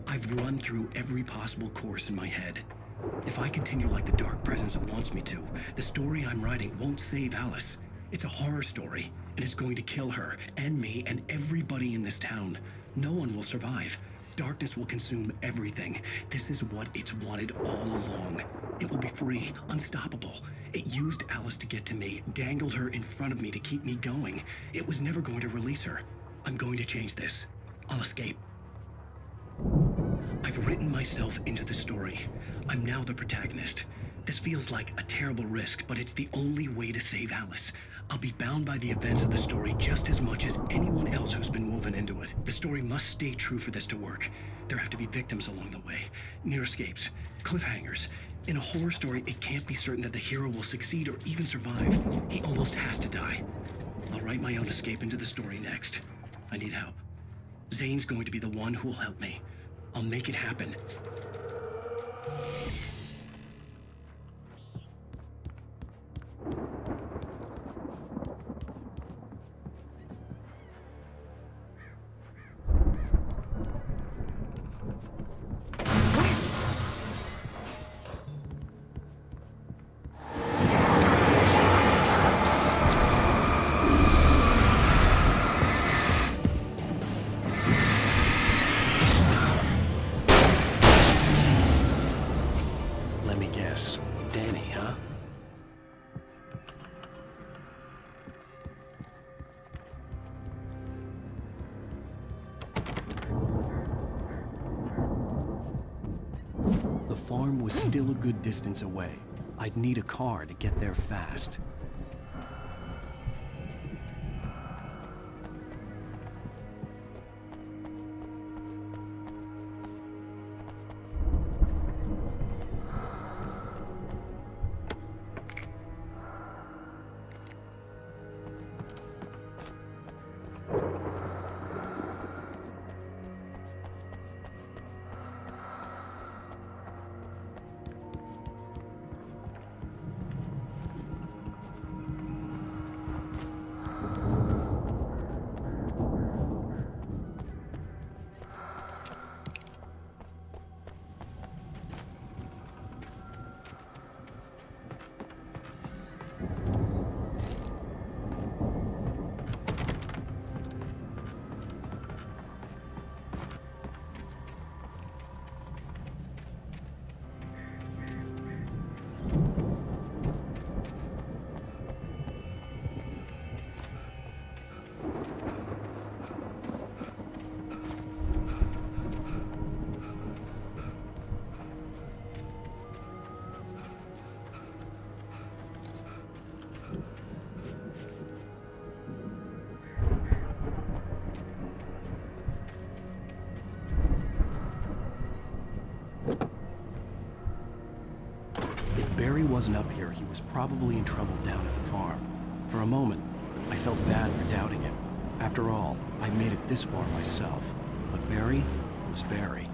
I've run through every possible course in my head. If I continue like the Dark Presence wants me to, the story I'm writing won't save Alice. It's a horror story, and it's going to kill her, and me, and everybody in this town. No one will survive. Darkness will consume everything. This is what it's wanted all along. It will be free, unstoppable. It used Alice to get to me, dangled her in front of me to keep me going. It was never going to release her. I'm going to change this. I'll escape. I've written myself into the story. I'm now the protagonist. This feels like a terrible risk, but it's the only way to save Alice. I'll be bound by the events of the story just as much as anyone else who's been woven into it. The story must stay true for this to work. There have to be victims along the way, near escapes, cliffhangers. In a horror story, it can't be certain that the hero will succeed or even survive. He almost has to die. I'll write my own escape into the story next. I need help. Zane's going to be the one who'll help me. I'll make it happen. Danny, huh? The farm was still a good distance away. I'd need a car to get there fast. Barry wasn't up here, he was probably in trouble down at the farm. For a moment, I felt bad for doubting him. After all, I made it this far myself. But Barry was Barry.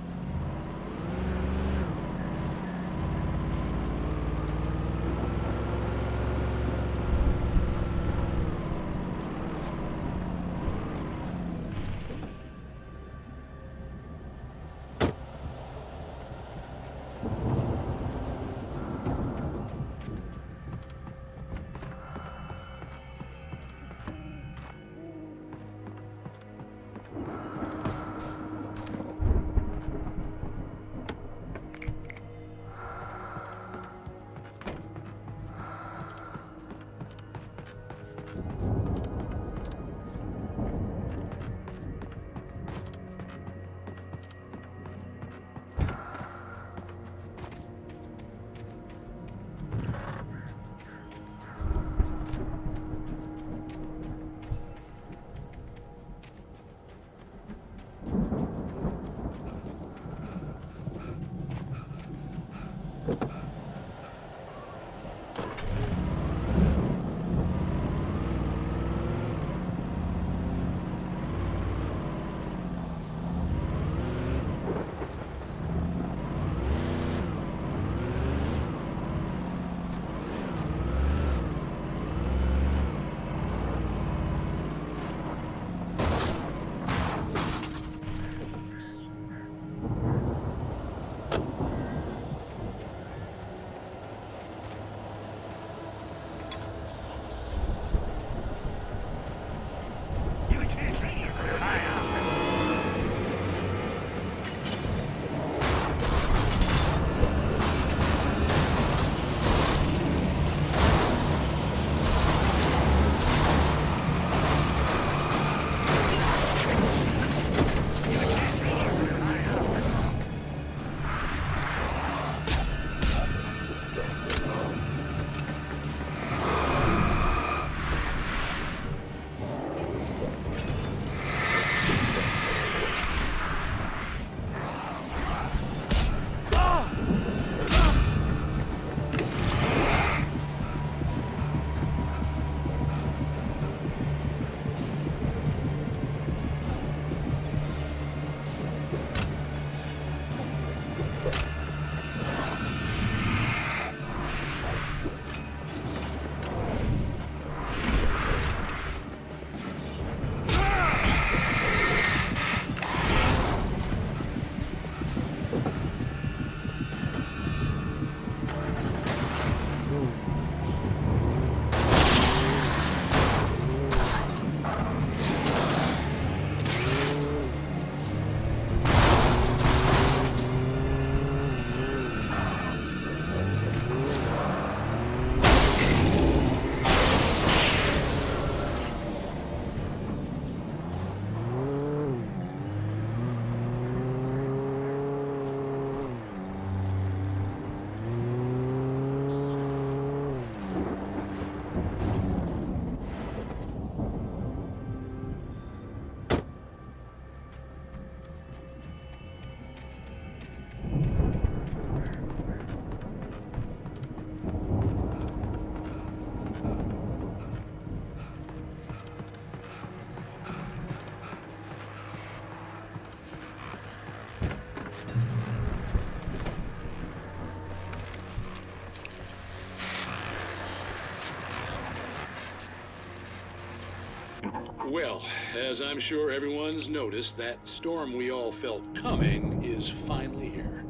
Well, as I'm sure everyone's noticed, that storm we all felt coming is finally here.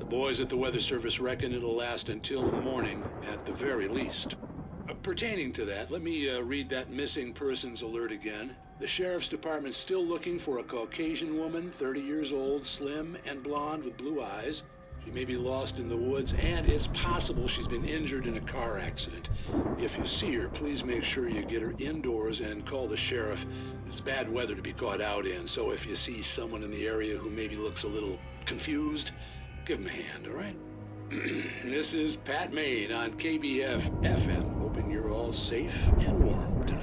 The boys at the Weather Service reckon it'll last until morning at the very least. Pertaining to that, let me read that missing persons alert again. The Sheriff's Department's still looking for a Caucasian woman, 30 years old, slim and blonde with blue eyes. She may be lost in the woods, and it's possible she's been injured in a car accident. If you see her, please make sure you get her indoors and call the sheriff. It's bad weather to be caught out in, so if you see someone in the area who maybe looks a little confused, give him a hand, all right? This is Pat Maine on KBF-FM, hoping you're all safe and warm tonight.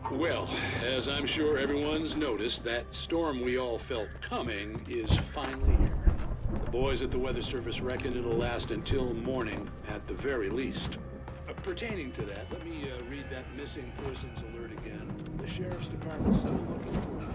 Well, as I'm sure everyone's noticed, that storm we all felt coming is finally here. The boys at the Weather Service reckon it'll last until morning at the very least. Pertaining to that, let me read that missing persons alert again. The Sheriff's Department's still looking for her.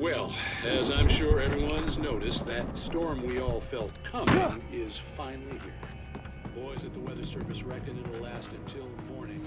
Well, as I'm sure everyone's noticed, that storm we all felt coming is finally here. Boys at the Weather Service reckon it'll last until morning.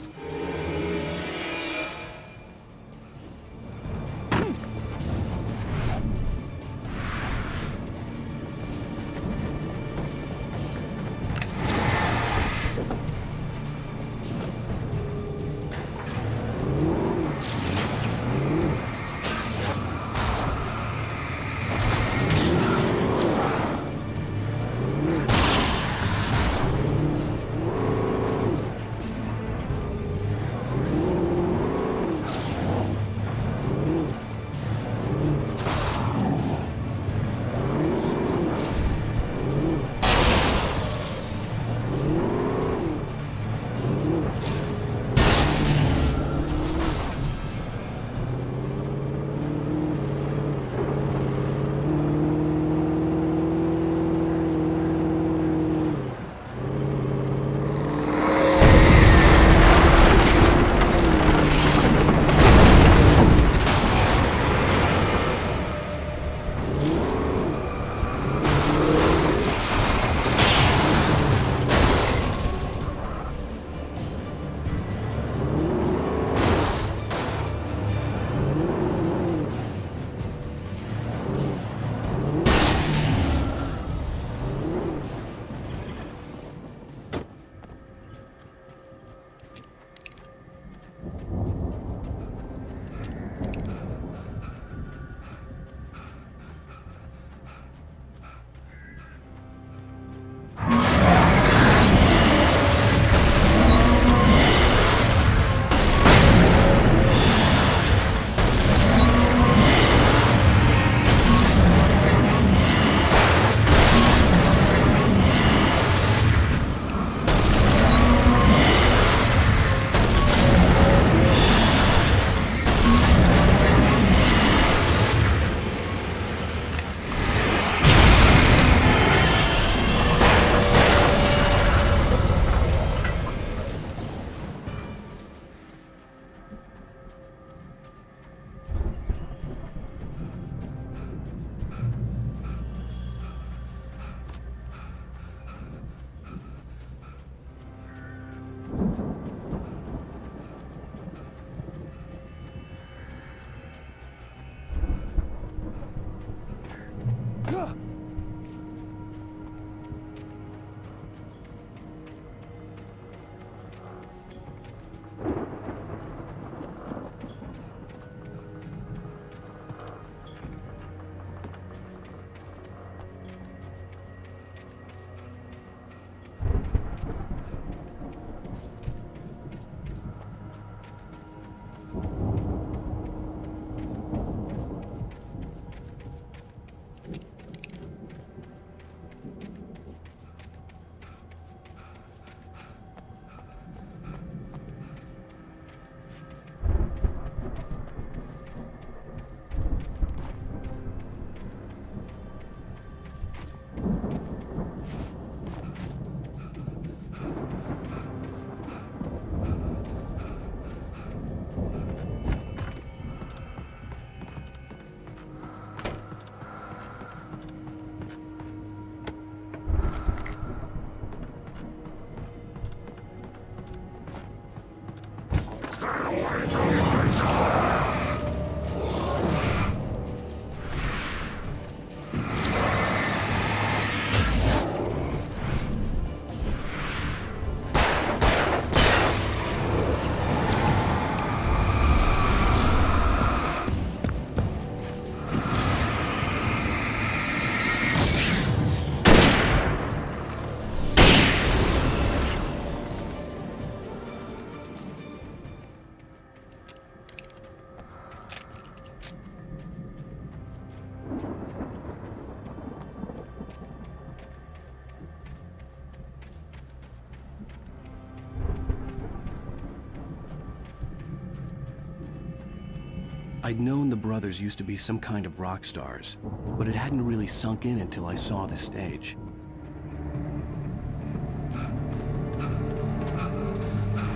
I'd known the brothers used to be some kind of rock stars, but it hadn't really sunk in until I saw the stage.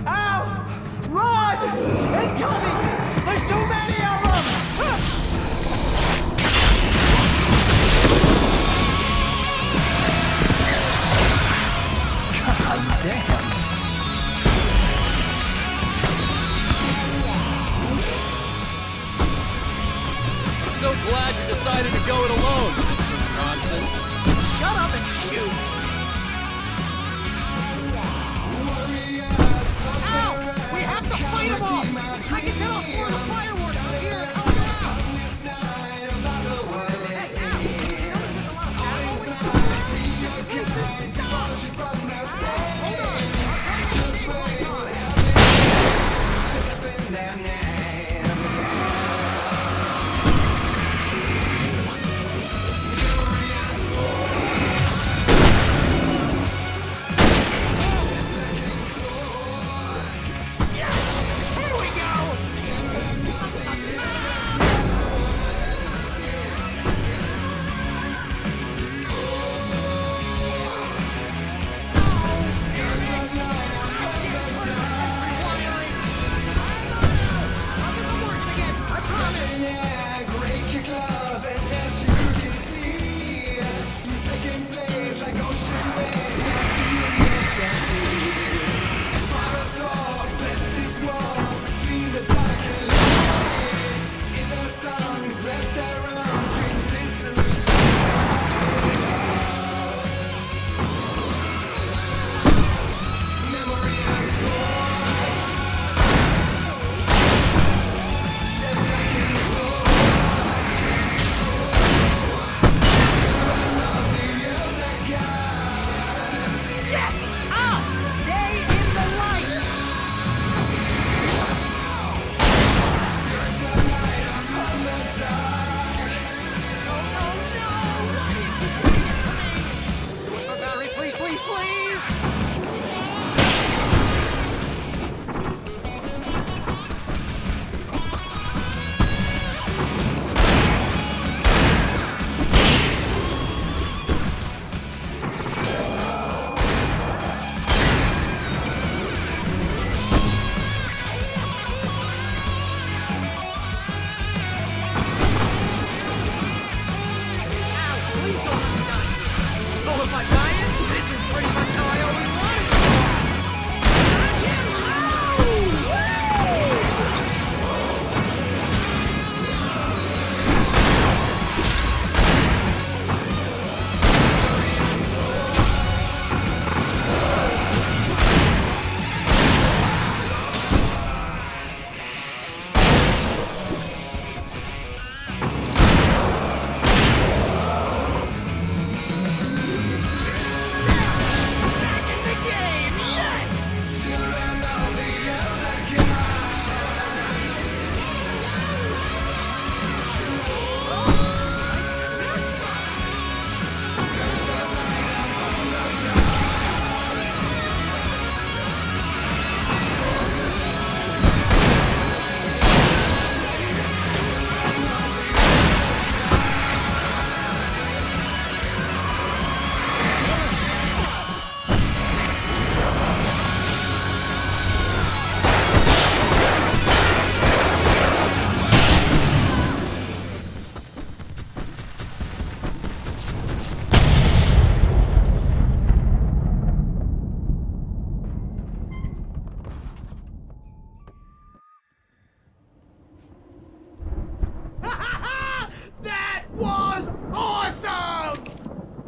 Al! Run! Incoming! There's too many of them! decided to go it alone, Mr. Johnson. Shut up and shoot! Ow! We have to fight them all! I can set off more of the fireworks from here! Oh, hey, ow! You notice there's a lot of ammo and stuff? Pieces, stop! Hold on! I'll try to get stabilized on it!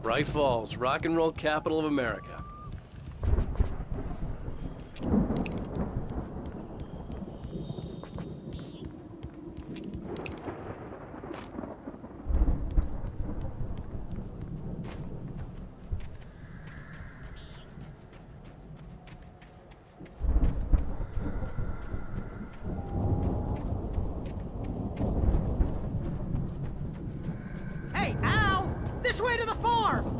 Bright Falls, rock and roll capital of America. Hey, Al! This way to the farm!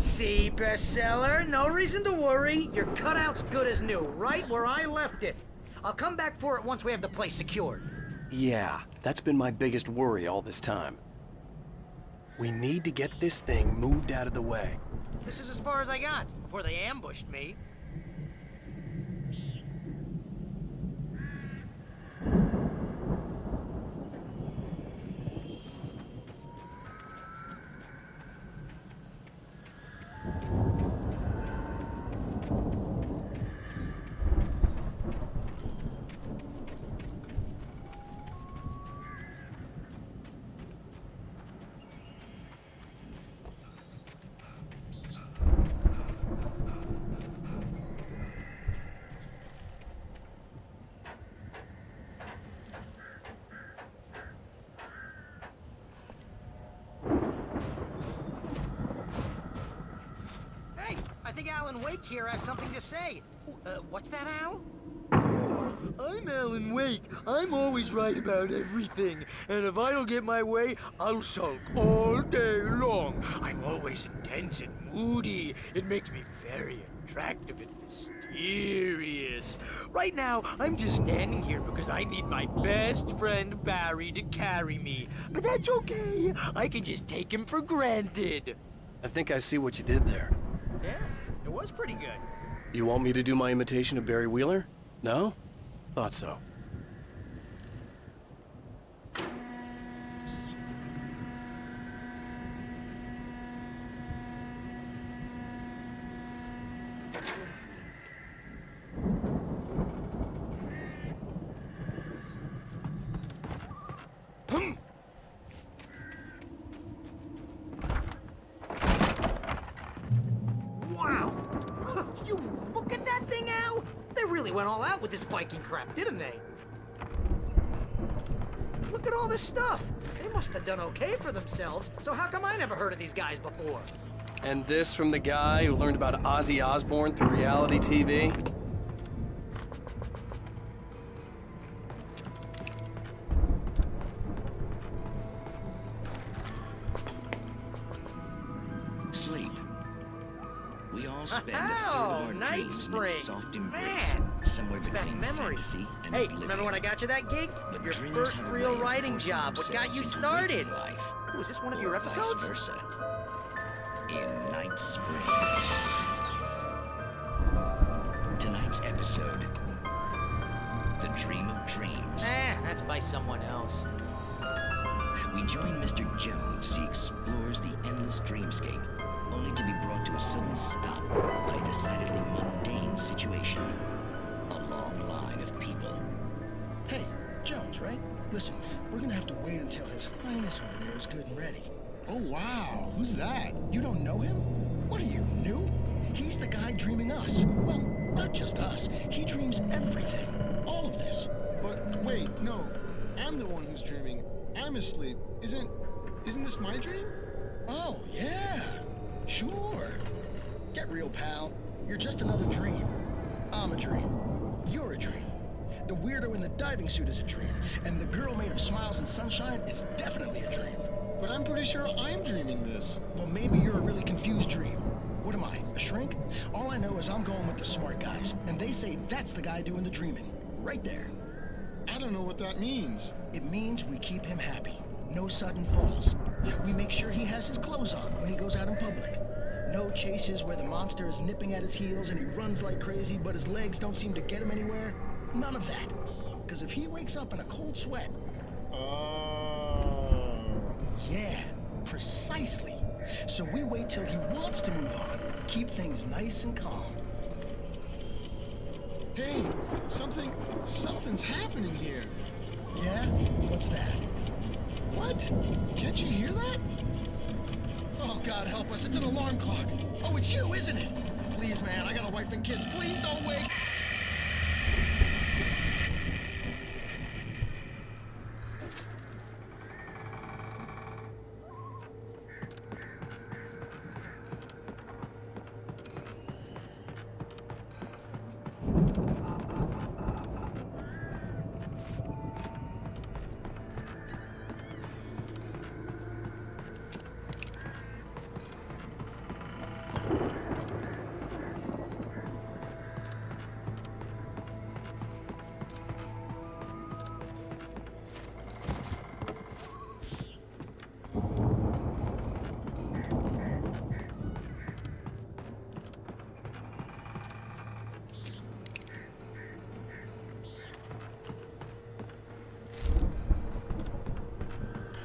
See, bestseller, no reason to worry. Your cutout's good as new, right where I left it. I'll come back for it once we have the place secured. Yeah, that's been my biggest worry all this time. We need to get this thing moved out of the way. This is as far as I got before they ambushed me. I think Alan Wake here has something to say. What's that, Al? I'm Alan Wake. I'm always right about everything. And if I don't get my way, I'll sulk all day long. I'm always intense and moody. It makes me very attractive and mysterious. Right now, I'm just standing here because I need my best friend Barry to carry me. But that's okay. I can just take him for granted. I think I see what you did there. Yeah, it was pretty good. You want me to do my imitation of Barry Wheeler? No? Thought so. Wow! You look at that thing, Al! They really went all out with this Viking crap, didn't they? Look at all this stuff! They must have done okay for themselves, so how come I never heard of these guys before? And this from the guy who learned about Ozzy Osbourne through reality TV? Sleep. We all spend a third of our Night dreams in Springs! its soft embrace, Man! somewhere It's back between memories. fantasy and Hey, oblivion. remember when I got you that gig? But Your dreams first have a real way of writing forcing job. What got you themselves into started? waking life, Was this one of your or episodes? Vice versa. In Night Springs. Tonight's episode: The Dream of Dreams. That's by someone else. We join Mr. Jones as he explores the endless dreamscape, only to be brought to a sudden stop by a decidedly mundane situation. A long line of people. Hey, Jones, right? Listen, we're gonna have to wait until His Highness over there is good and ready. Oh, wow. Who's that? You don't know him? What are you, new? He's the guy dreaming us. Well, not just us. He dreams everything. All of this. But wait, no. I'm the one who's dreaming. I'm asleep. Isn't this my dream? Oh, yeah. Sure. Get real, pal. You're just another dream. I'm a dream. You're a dream. The weirdo in the diving suit is a dream. And the girl made of smiles and sunshine is definitely a dream. But I'm pretty sure I'm dreaming this. Well, maybe you're a really confused dream. What am I, a shrink? All I know is I'm going with the smart guys. And they say that's the guy doing the dreaming. Right there. I don't know what that means. It means we keep him happy. No sudden falls. We make sure he has his clothes on when he goes out in public. No chases where the monster is nipping at his heels and he runs like crazy, but his legs don't seem to get him anywhere. None of that. Because if he wakes up in a cold sweat... Yeah, precisely. So we wait till he wants to move on. Keep things nice and calm. Hey, something's happening here. Yeah? What's that? What? Can't you hear that? Oh, God help us, it's an alarm clock. Oh, it's you, isn't it? Please, man, I got a wife and kids. Please don't wake.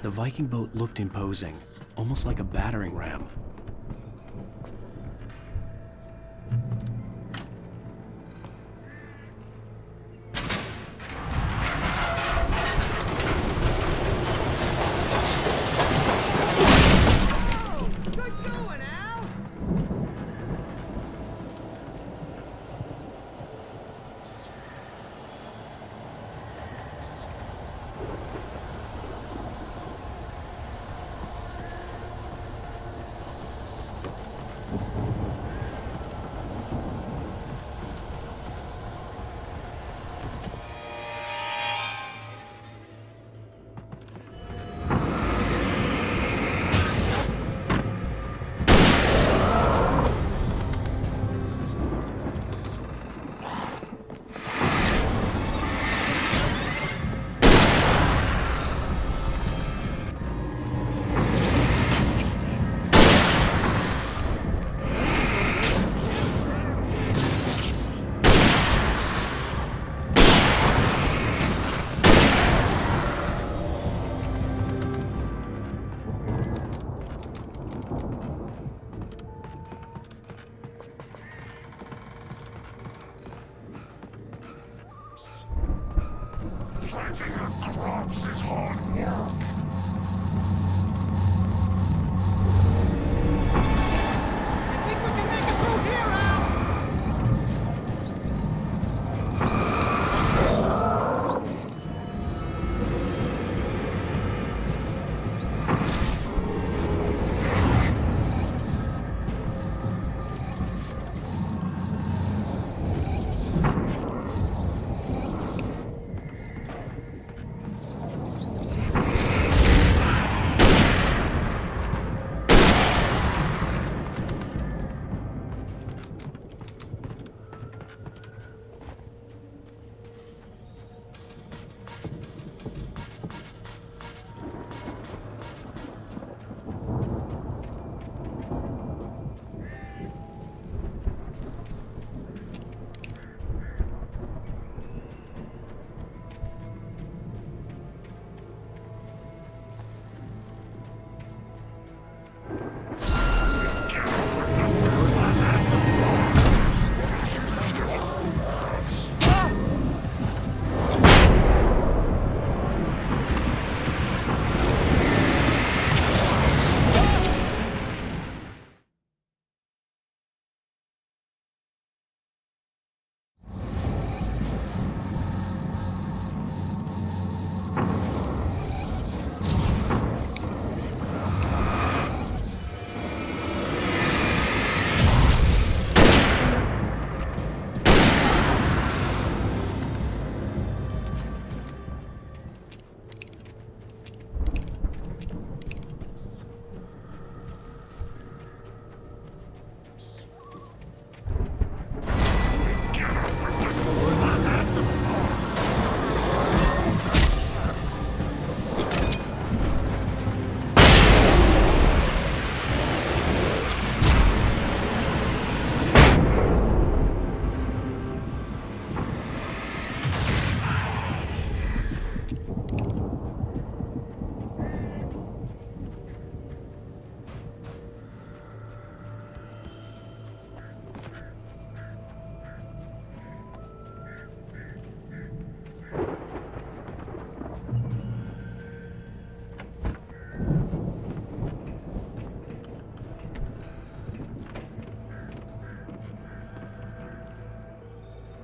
The Viking boat looked imposing, almost like a battering ram.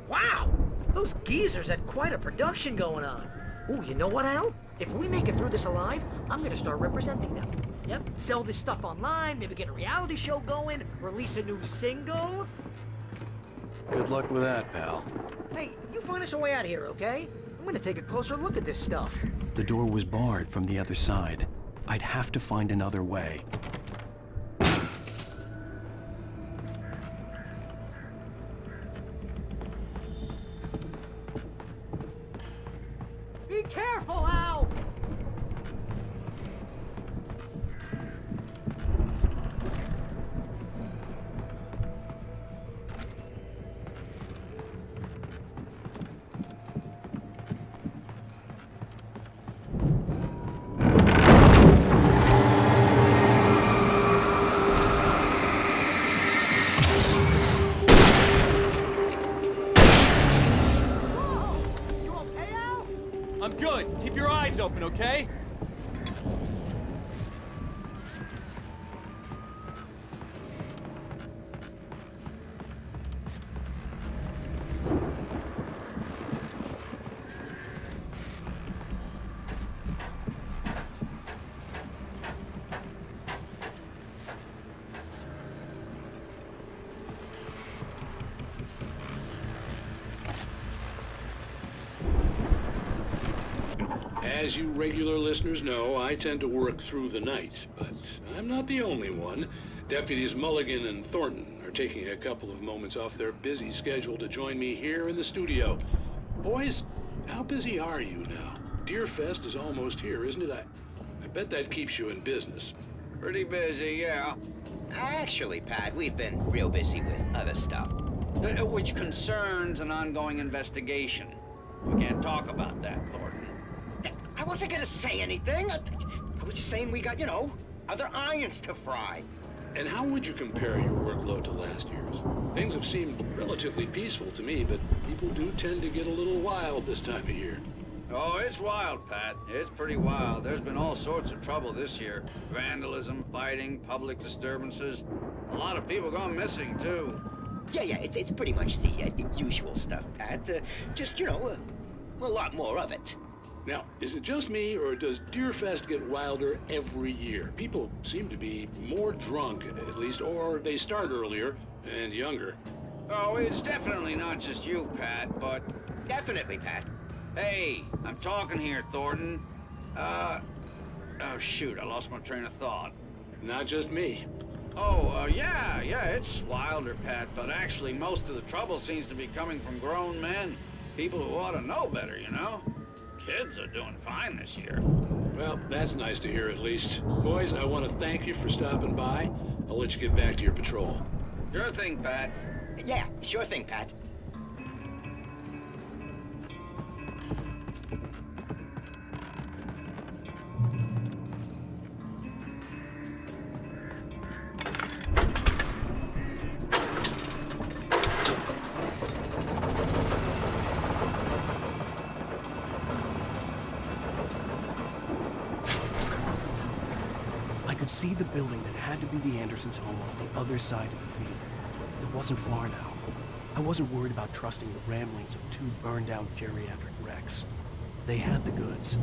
Wow! Those geezers had quite a production going on. Ooh, you know what, Al? If we make it through this alive, I'm gonna start representing them. Yep, sell this stuff online, maybe get a reality show going, release a new single. Good luck with that, pal. Hey, you find us a way out here, okay? I'm gonna take a closer look at this stuff. The door was barred from the other side. I'd have to find another way. Be careful, Al! Good. Keep your eyes open, okay? As you regular listeners know, I tend to work through the night, but I'm not the only one. Deputies Mulligan and Thornton are taking a couple of moments off their busy schedule to join me here in the studio. Boys, how busy are you now? Deerfest is almost here, isn't it? I bet that keeps you in business. Pretty busy, yeah. Actually, Pat, we've been real busy with other stuff, which concerns an ongoing investigation. We can't talk about that, Thornton. I wasn't gonna say anything. I was just saying we got, you know, other irons to fry. And how would you compare your workload to last year's? Things have seemed relatively peaceful to me, but people do tend to get a little wild this time of year. Oh, it's wild, Pat. It's pretty wild. There's been all sorts of trouble this year. Vandalism, fighting, public disturbances. A lot of people gone missing, too. Yeah, it's pretty much the usual stuff, Pat. Just, you know, a lot more of it. Now, is it just me, or does Deerfest get wilder every year? People seem to be more drunk, at least, or they start earlier and younger. Oh, it's definitely not just you, Pat, but... Definitely, Pat. Hey, I'm talking here, Thornton. Oh, shoot, I lost my train of thought. Not just me. Oh, yeah, it's wilder, Pat, but actually most of the trouble seems to be coming from grown men. People who ought to know better, you know? Kids are doing fine this year. Well, that's nice to hear at least. Boys, I want to thank you for stopping by. I'll let you get back to your patrol. Sure thing, Pat. Yeah, sure thing, Pat. See the building that had to be the Andersons' home on the other side of the field. It wasn't far now. I wasn't worried about trusting the ramblings of two burned-out geriatric wrecks. They had the goods.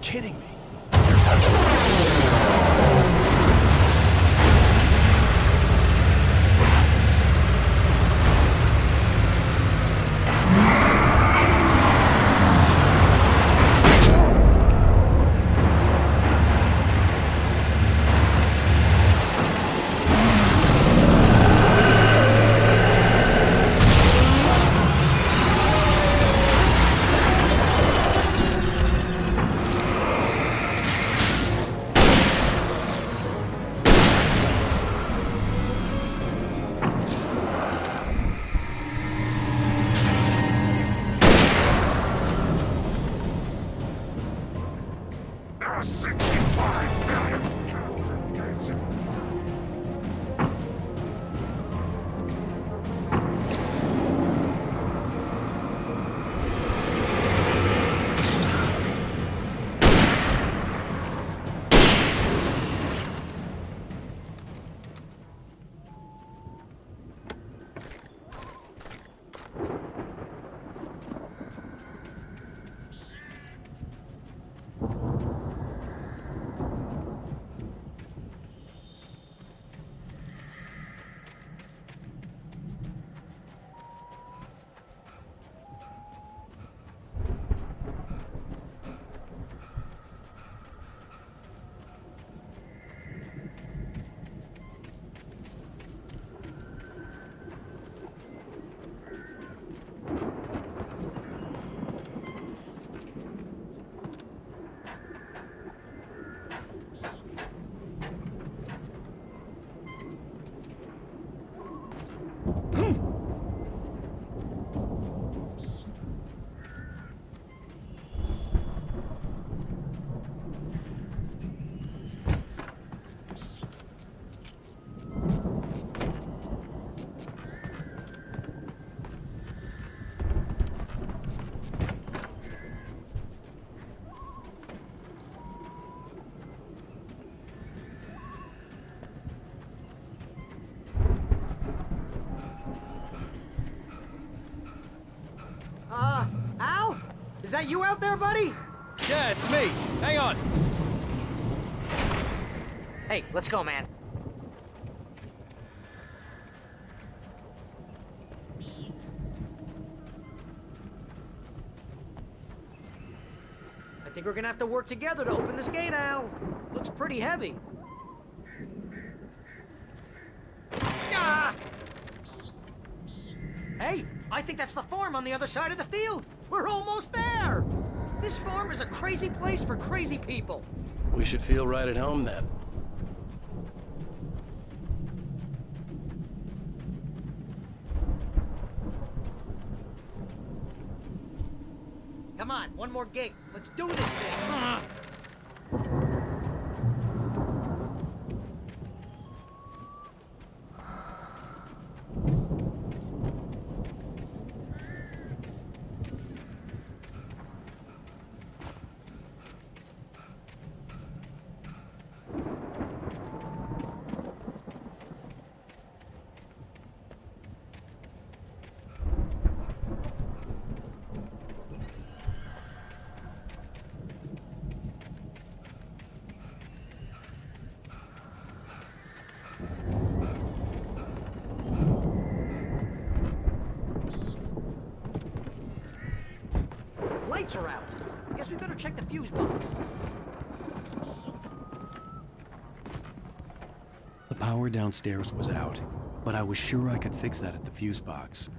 Kidding me. Is that you out there, buddy? Yeah, it's me. Hang on. Hey, let's go, man. I think we're gonna have to work together to open this gate, Al. Looks pretty heavy. Ah! Hey, I think that's the farm on the other side of the field. We're almost there. This farm is a crazy place for crazy people. We should feel right at home then. Come on, one more gate. Let's do this thing. Lights are out. Guess we better check the fuse box. The power downstairs was out, but I was sure I could fix that at the fuse box.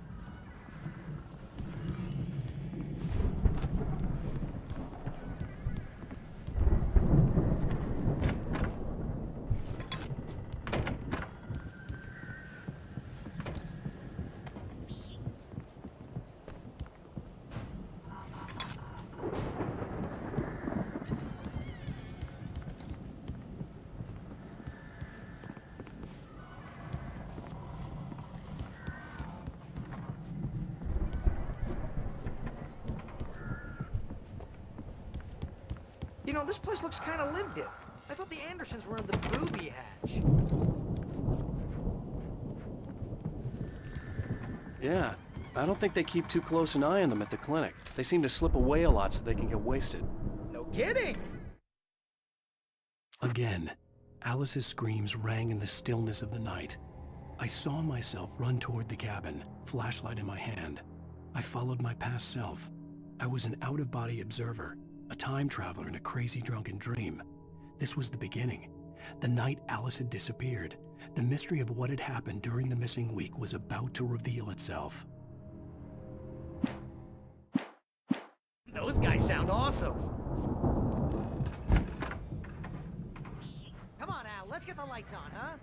You know, this place looks kind of lived in. I thought the Andersons were in the booby hatch. Yeah, I don't think they keep too close an eye on them at the clinic. They seem to slip away a lot so they can get wasted. No kidding! Again, Alice's screams rang in the stillness of the night. I saw myself run toward the cabin, flashlight in my hand. I followed my past self. I was an out-of-body observer, a time traveler in a crazy drunken dream. This was the beginning. The night Alice had disappeared. The mystery of what had happened during the missing week was about to reveal itself. Those guys sound awesome. Come on, Al, let's get the lights on, huh?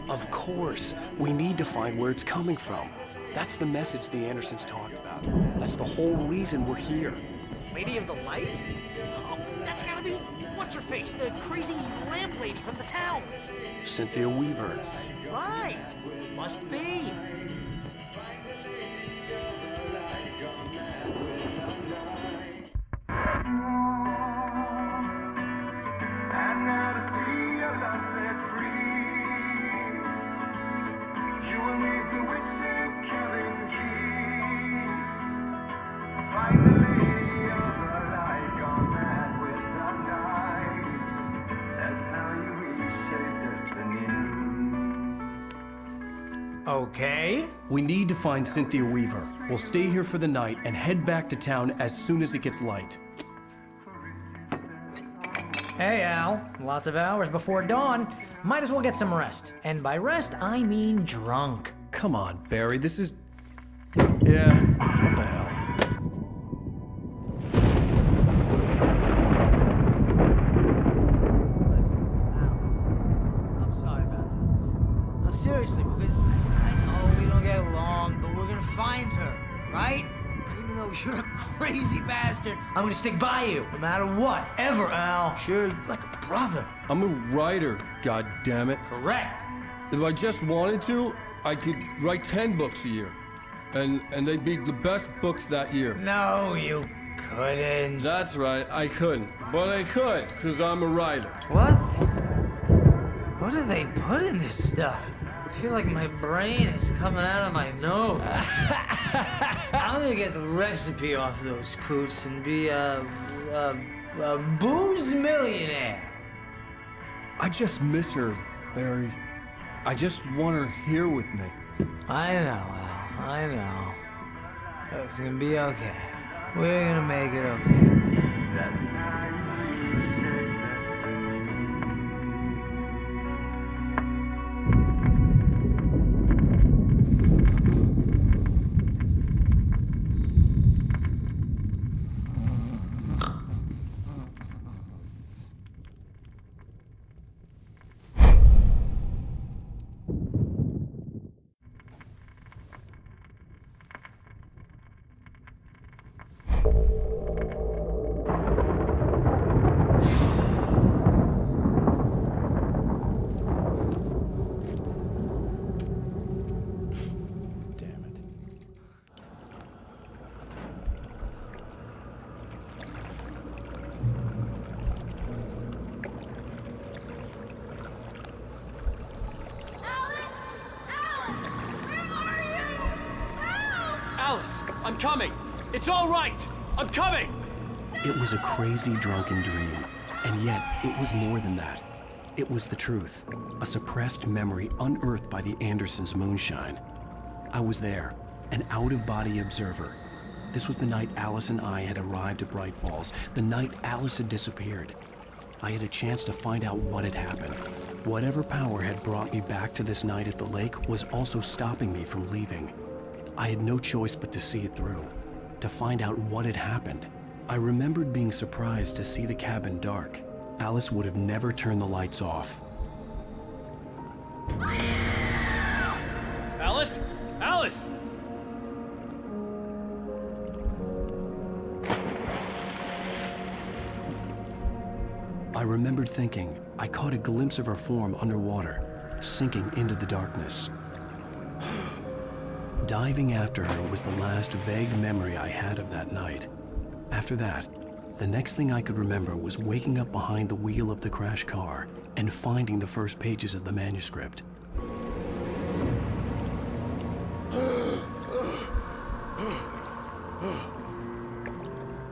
Of course. We need to find where it's coming from. That's the message the Andersons talked about. That's the whole reason we're here. Lady of the Light? Oh, that's gotta be... What's-her-face? The crazy lamp lady from the town. Cynthia Weaver. Right. Must be. Okay. We need to find Cynthia Weaver. We'll stay here for the night and head back to town as soon as it gets light. Hey, Al. Lots of hours before dawn. Might as well get some rest. And by rest, I mean drunk. Come on, Barry, this is... Yeah, what the hell? I'm sorry about this. No, seriously, because I know we don't get along, but we're gonna find her, right? Even though you're a crazy bastard, I'm gonna stick by you, no matter what, ever, Al. Sure, like a brother. I'm a writer, goddammit. Correct. If I just wanted to, I could write 10 books a year. And they beat the best books that year. No, you couldn't. That's right, I couldn't. But I could, because I'm a writer. What? What do they put in this stuff? I feel like my brain is coming out of my nose. I'm gonna get the recipe off those coots and be a booze millionaire. I just miss her, Barry. I just want her here with me. I know, Al. I know. It's gonna be okay. We're gonna make it okay. Alice, I'm coming. It's all right. I'm coming. It was a crazy, drunken dream, and yet it was more than that. It was the truth, a suppressed memory unearthed by the Andersons' moonshine. I was there, an out-of-body observer. This was the night Alice and I had arrived at Bright Falls, the night Alice had disappeared. I had a chance to find out what had happened. Whatever power had brought me back to this night at the lake was also stopping me from leaving. I had no choice but to see it through, to find out what had happened. I remembered being surprised to see the cabin dark. Alice would have never turned the lights off. Alice? Alice! I remembered thinking I caught a glimpse of her form underwater, sinking into the darkness. Diving after her was the last vague memory I had of that night. After that, the next thing I could remember was waking up behind the wheel of the crashed car and finding the first pages of the manuscript.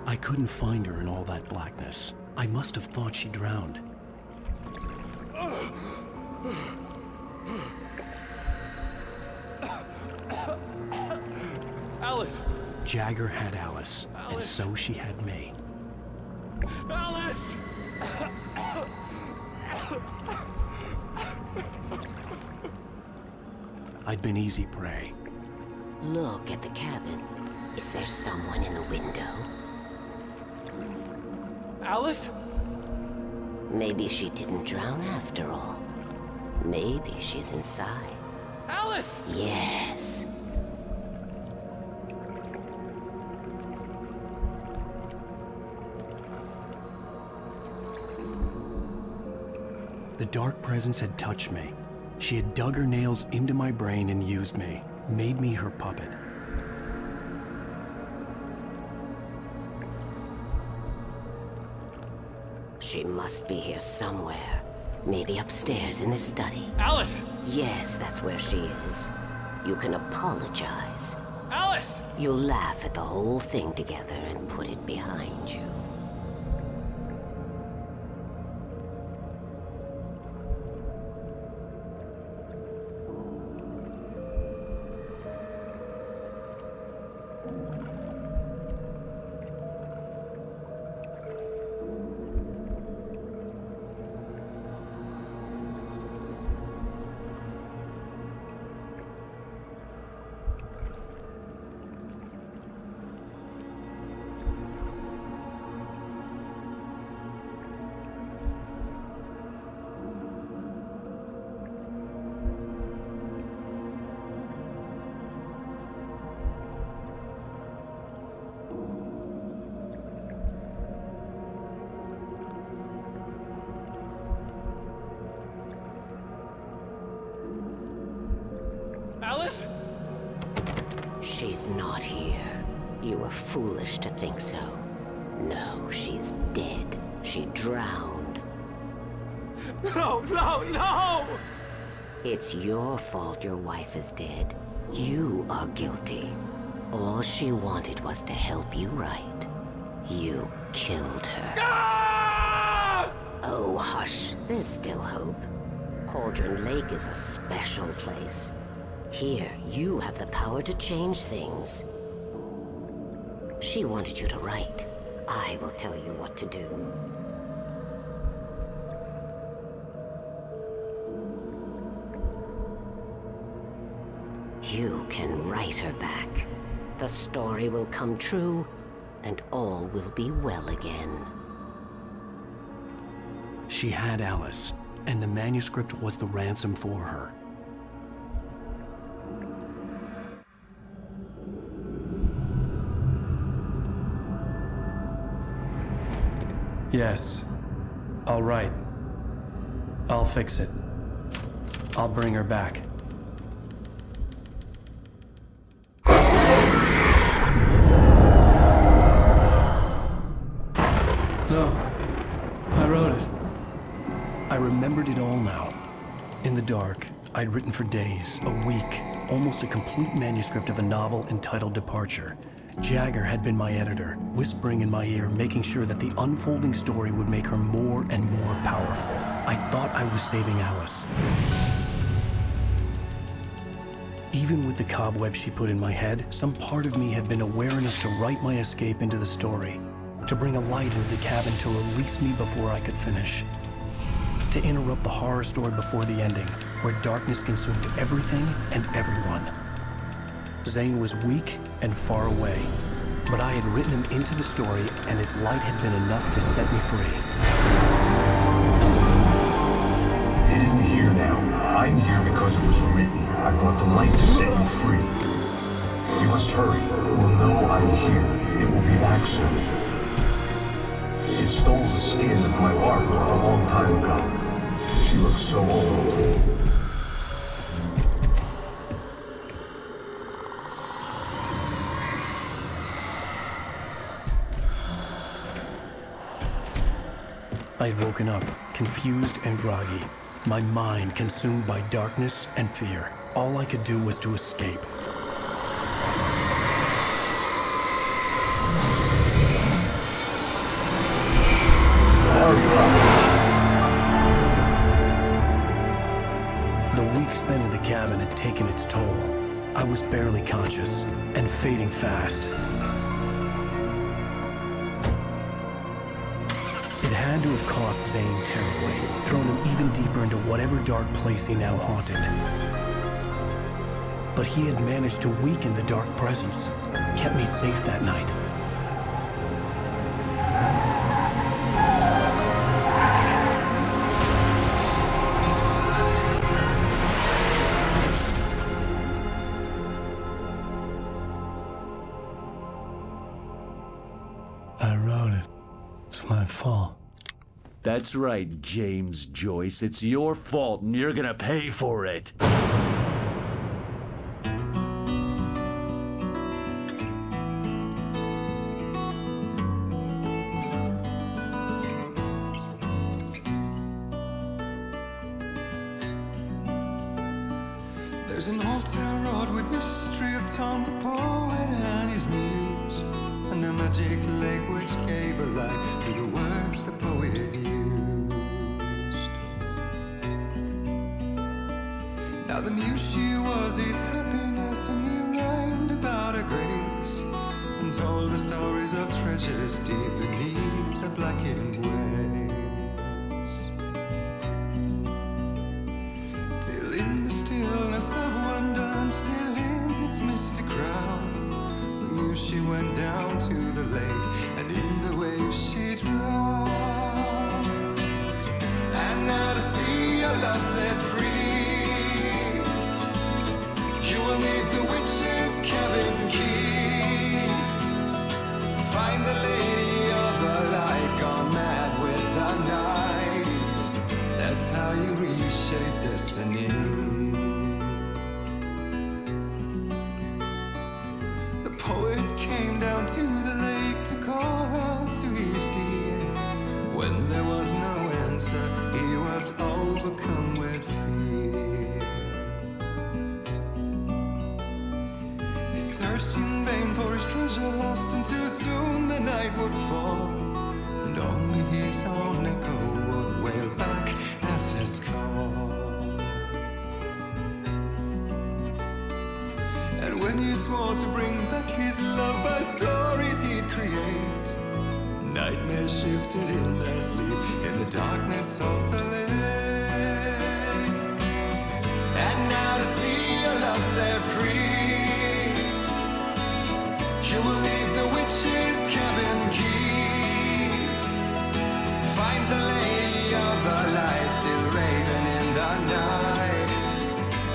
I couldn't find her in all that blackness. I must have thought she drowned. Alice! Jagger had Alice, and so she had me. Alice! I'd been easy prey. Look at the cabin. Is there someone in the window? Alice? Maybe she didn't drown after all. Maybe she's inside. Alice! Yes. The dark presence had touched me. She had dug her nails into my brain and used me, made me her puppet. She must be here somewhere. Maybe upstairs in the study. Alice! Yes, that's where she is. You can apologize. Alice! You'll laugh at the whole thing together and put it behind you. Alice? She's not here. You were foolish to think so. No, she's dead. She drowned. No, no, no! It's your fault your wife is dead. You are guilty. All she wanted was to help you right. You killed her. Ah! Oh, hush. There's still hope. Cauldron Lake is a special place. Here, you have the power to change things. She wanted you to write. I will tell you what to do. You can write her back. The story will come true, and all will be well again. She had Alice, and the manuscript was the ransom for her. Yes. All right. I'll fix it. I'll bring her back. No. I wrote it. I remembered it all now. In the dark, I'd written for days, a week, almost a complete manuscript of a novel entitled Departure. Jagger had been my editor, whispering in my ear, making sure that the unfolding story would make her more and more powerful. I thought I was saving Alice. Even with the cobweb she put in my head, some part of me had been aware enough to write my escape into the story, to bring a light into the cabin to release me before I could finish, to interrupt the horror story before the ending, where darkness consumed everything and everyone. Zane was weak and far away, but I had written him into the story, and his light had been enough to set me free. It isn't here now. I'm here because it was written. I brought the light to set you free. You must hurry. It will know I'm here. It will be back soon. It stole the skin of my wife a long time ago. She looks so old. I had woken up, confused and groggy, my mind consumed by darkness and fear. All I could do was to escape. The week spent in the cabin had taken its toll. I was barely conscious, and fading fast. It had to have cost Zane terribly, thrown him even deeper into whatever dark place he now haunted. But he had managed to weaken the dark presence, kept me safe that night. I wrote it. It's my fault. That's right, James Joyce. It's your fault, and you're gonna pay for it. There's an old town road with mystery of Tom the poet and his muse, and a magic lake which gave a light to the words the poet used. Now the muse she was his happiness, and he rhymed about her grace, and told the stories of treasures deep beneath the blackened waves. Till in the stillness of wonder, and still in its misty crown, the muse she went down to the lake, and in the waves she drowned. And now to see your love set free, you will need the witch's cabin key. Find the lady of the light, gone mad with searched in vain for his treasure lost, and too soon the night would fall, and only his own echo would wail back as his call. And when he swore to bring back his love by stories he'd create, nightmares shifted in their sleep in the darkness of the lake. And now to see your love set free, you will need the witch's cabin key. Find the lady of the light still raving in the night.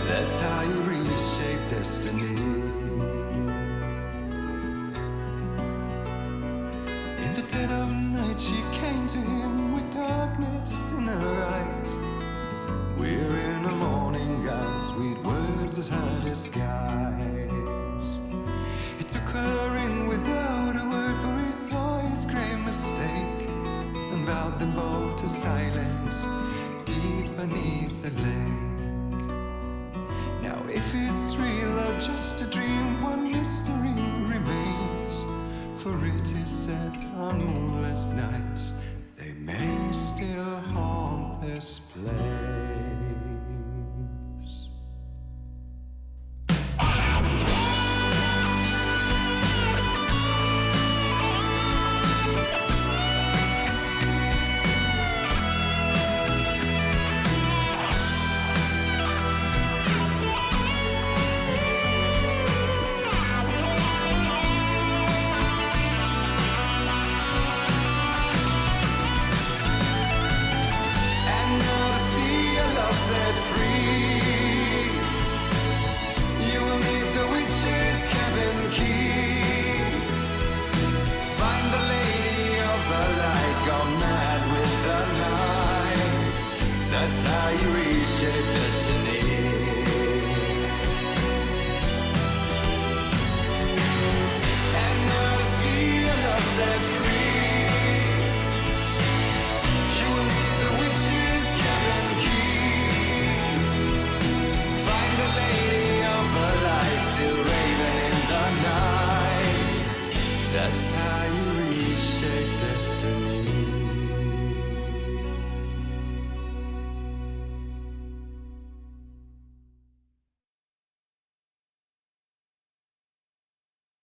That's how you reshape destiny. In the dead of night she came to him with darkness in her eyes. We're in a morning gown, sweet words as her disguise. He took her in without a word, for he saw his grave mistake, and vowed them both to silence deep beneath the lake. Now if it's real or just a dream, one mystery remains, for it is set on moonless nights